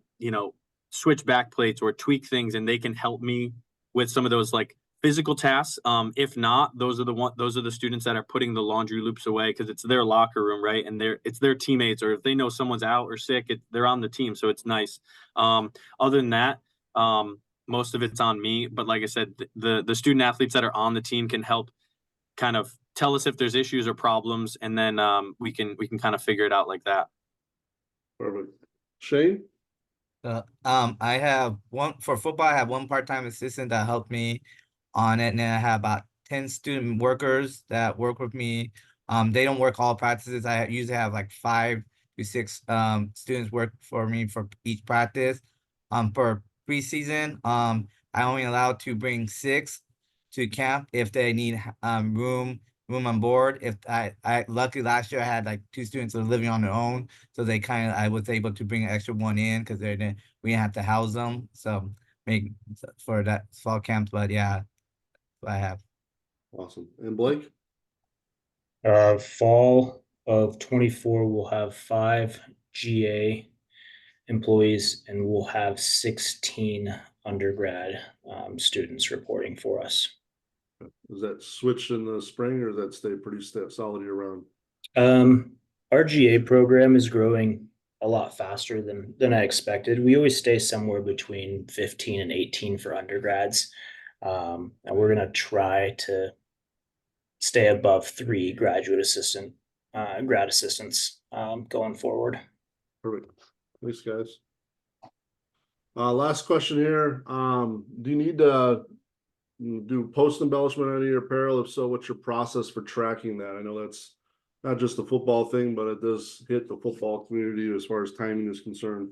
switch back plates or tweak things, and they can help me with some of those like physical tasks. If not, those are the students that are putting the laundry loops away because it's their locker room, right? And it's their teammates, or if they know someone's out or sick, they're on the team, so it's nice. Other than that, most of it's on me. But like I said, the student athletes that are on the team can help kind of tell us if there's issues or problems, and then we can kind of figure it out like that. Perfect. Shane? I have one for football. I have one part-time assistant that helped me on it, and then I have about 10 student workers that work with me. They don't work all practices. I usually have like 5 to 6 students work for me for each practice. For preseason. I only allowed to bring 6 to camp if they need room on board. If I luckily last year I had like 2 students that were living on their own, so they kind of I was able to bring an extra one in because we didn't have to house them. So make for that fall camps, but yeah, I have. Awesome. And Blake? Fall of 24, we'll have 5 GA employees and we'll have 16 undergrad students reporting for us. Does that switch in the spring or does that stay pretty solid year round? Our GA program is growing a lot faster than I expected. We always stay somewhere between 15 and 18 for undergrads. And we're going to try to stay above 3 grad assistants going forward. Perfect. Thanks, guys. Last question here. Do you need to do post embellishment on your apparel? If so, what's your process for tracking that? I know that's not just a football thing, but it does hit the football community as far as timing is concerned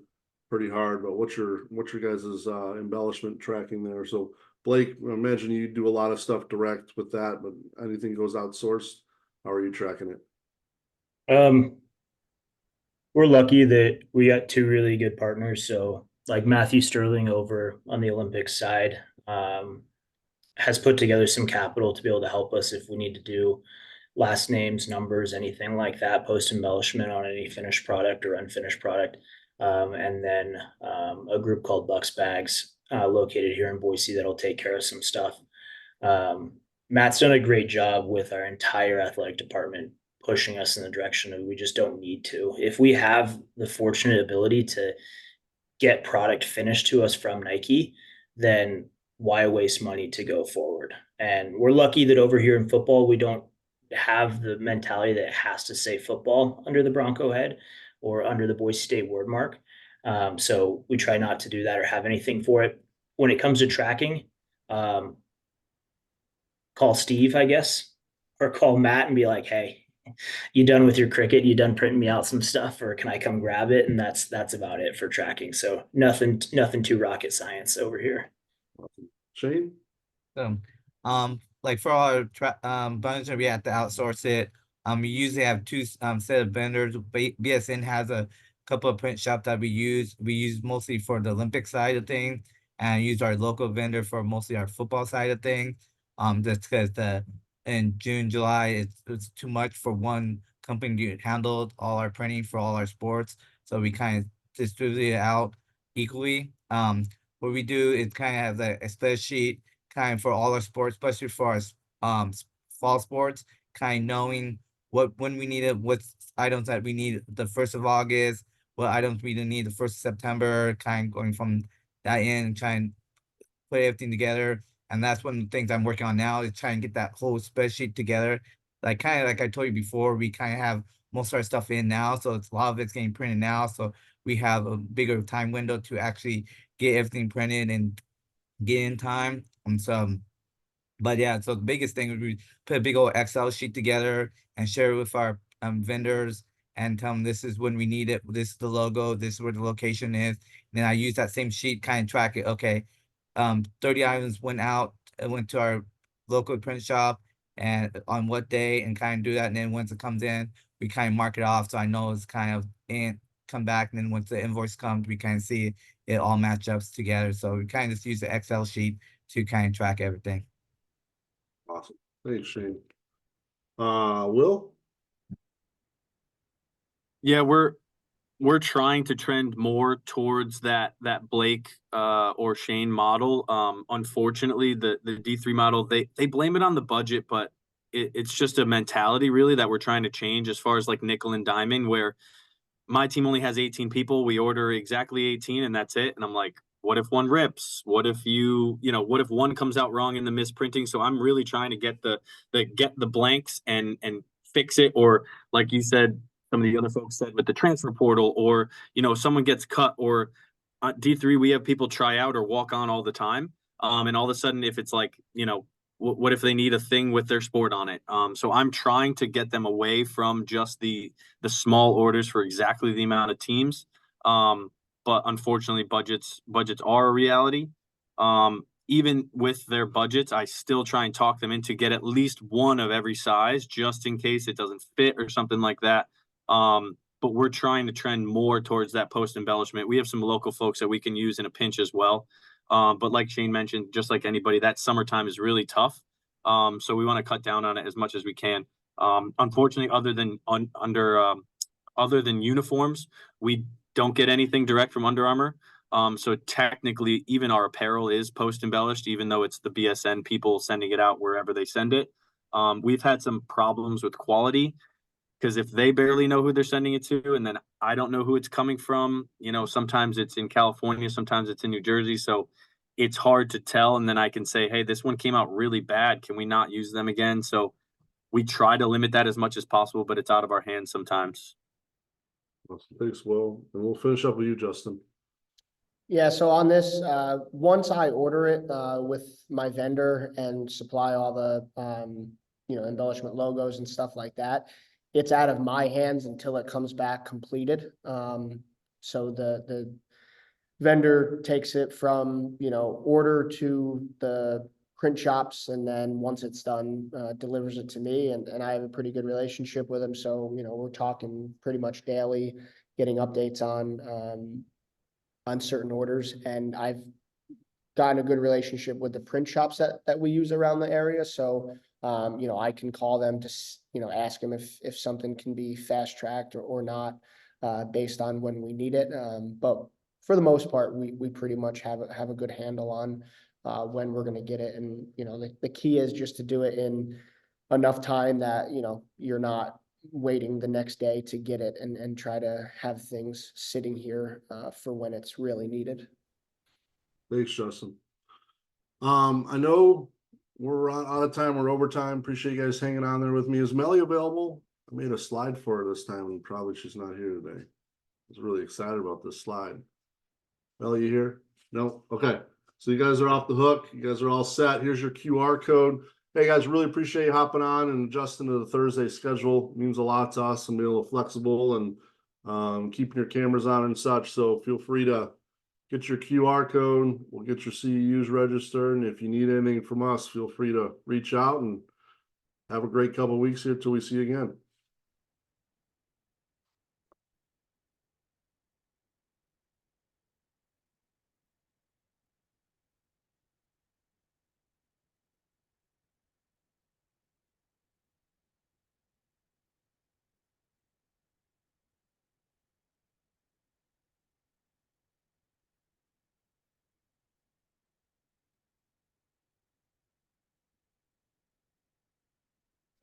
pretty hard. But what's your guys' embellishment tracking there? So Blake, I imagine you do a lot of stuff direct with that, but anything goes outsourced, how are you tracking it? We're lucky that we got 2 really good partners. So like Matthew Sterling over on the Olympics side has put together some capital to be able to help us if we need to do last names, numbers, anything like that, post embellishment on any finished product or unfinished product. And then a group called Bucks Bags located here in Boise that'll take care of some stuff. Matt's done a great job with our entire athletic department, pushing us in the direction of we just don't need to. If we have the fortunate ability to get product finished to us from Nike, then why waste money to go forward? And we're lucky that over here in football, we don't have the mentality that it has to say football under the Bronco head or under the Boise State word mark. So we try not to do that or have anything for it. When it comes to tracking, call Steve, I guess, or call Matt and be like, hey, you done with your Cricut? You done printing me out some stuff, or can I come grab it? And that's about it for tracking. So nothing too rocket science over here. Shane? So, like for our bunch, we have to outsource it. We usually have 2 set of vendors. BSN has a couple of print shops that we use. We use mostly for the Olympic side of things, and use our local vendor for mostly our football side of things. Just because in June, July, it's too much for one company to handle all our printing for all our sports. So we kind of distribute it out equally. What we do is kind of have a spreadsheet kind of for all our sports, especially for our fall sports, kind of knowing when we need it, what items that we need the 1st of August, what items we need the 1st of September, kind of going from that in and trying to put everything together. And that's one of the things I'm working on now is trying to get that whole spreadsheet together. Like kind of like I told you before, we kind of have most of our stuff in now. So it's a lot of it's getting printed now. So we have a bigger time window to actually get everything printed and get in time. But yeah, so the biggest thing is we put a big old Excel sheet together and share it with our vendors and tell them this is when we need it. This is the logo. This is where the location is. And then I use that same sheet, kind of track it. Okay, 30 items went to our local print shop and on what day, and kind of do that. And then once it comes in, we kind of mark it off. So I know it's kind of in, come back. And then once the invoice comes, we kind of see it all match up together. So we kind of just use the Excel sheet to kind of track everything. Awesome. Thanks, Shane. Will? Yeah, we're trying to trend more towards that Blake or Shane model. Unfortunately, the D3 model, they blame it on the budget, but it's just a mentality really that we're trying to change as far as like nickel and diming, where my team only has 18 people. We order exactly 18 and that's it. And I'm like, what if one rips? What if what if one comes out wrong in the misprinting? So I'm really trying to get the blanks and fix it. Or like you said, some of the other folks said with the transfer portal, or, someone gets cut, or D3, we have people try out or walk on all the time. And all of a sudden, if it's like, what if they need a thing with their sport on it? So I'm trying to get them away from just the small orders for exactly the amount of teams. but unfortunately budgets are a reality. Even with their budgets, I still try and talk them into get at least one of every size just in case it doesn't fit or something like that. But we're trying to trend more towards that post embellishment. We have some local folks that we can use in a pinch as well. But like Shane mentioned, just like anybody, that summertime is really tough. So we want to cut down on it as much as we can. Unfortunately, other than uniforms, we don't get anything direct from Under Armour. So technically, even our apparel is post embellished, even though it's the BSN people sending it out wherever they send it. We've had some problems with quality because if they barely know who they're sending it to, and then I don't know who it's coming from, sometimes it's in California, sometimes it's in New Jersey. So it's hard to tell. And then I can say, hey, this one came out really bad. Can we not use them again? So we try to limit that as much as possible, but it's out of our hands sometimes. Awesome. Thanks, Will. And we'll finish up with you, Justin. Yeah, so on this, once I order it with my vendor and supply all the embellishment logos and stuff like that, it's out of my hands until it comes back completed. So the vendor takes it from order to the print shops, and then once it's done, delivers it to me, and I have a pretty good relationship with him. So we're talking pretty much daily, getting updates on certain orders, and I've gotten a good relationship with the print shops that we use around the area. So, I can call them to, ask them if something can be fast tracked or not, based on when we need it. But for the most part, we pretty much have a good handle on, when we're going to get it. And, the key is just to do it in enough time that, you're not waiting the next day to get it and try to have things sitting here for when it's really needed. Thanks, Justin. I know we're out of time. We're overtime. Appreciate you guys hanging on there with me. Is Melly available? I made a slide for her this time, and probably she's not here today. I was really excited about this slide. Melly, you here? No? Okay. So you guys are off the hook. You guys are all set. Here's your QR code. Hey guys, really appreciate you hopping on and adjusting to the Thursday schedule. It means a lot to us and being a little flexible and keeping your cameras on and such. So feel free to get your QR code. We'll get your CEUs registered. And if you need anything from us, feel free to reach out, and have a great couple of weeks here till we see you again.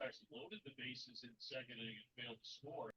Actually loaded the bases in second inning and failed to score.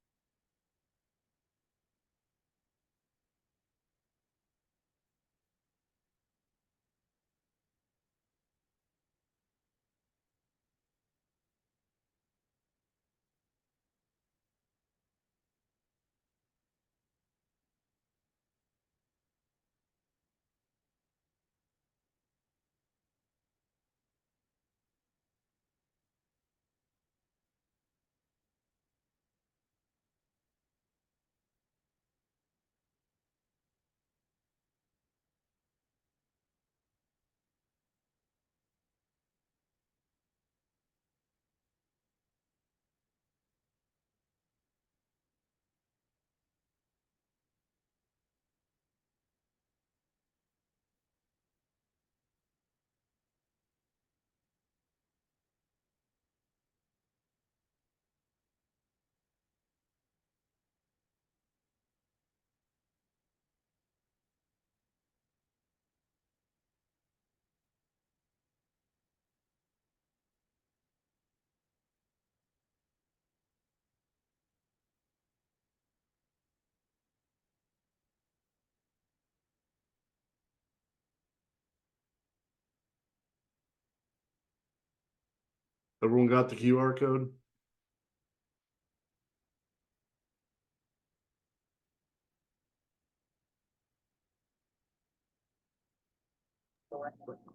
Everyone got the QR code?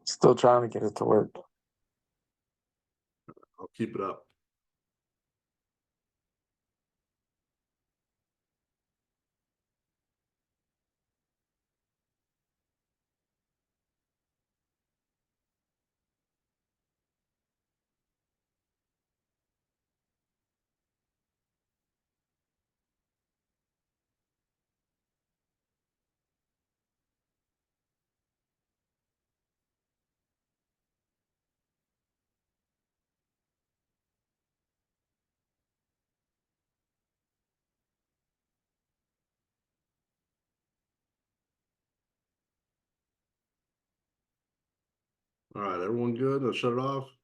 Still trying to get it to work. I'll keep it up. All right, everyone good? Let's shut it off.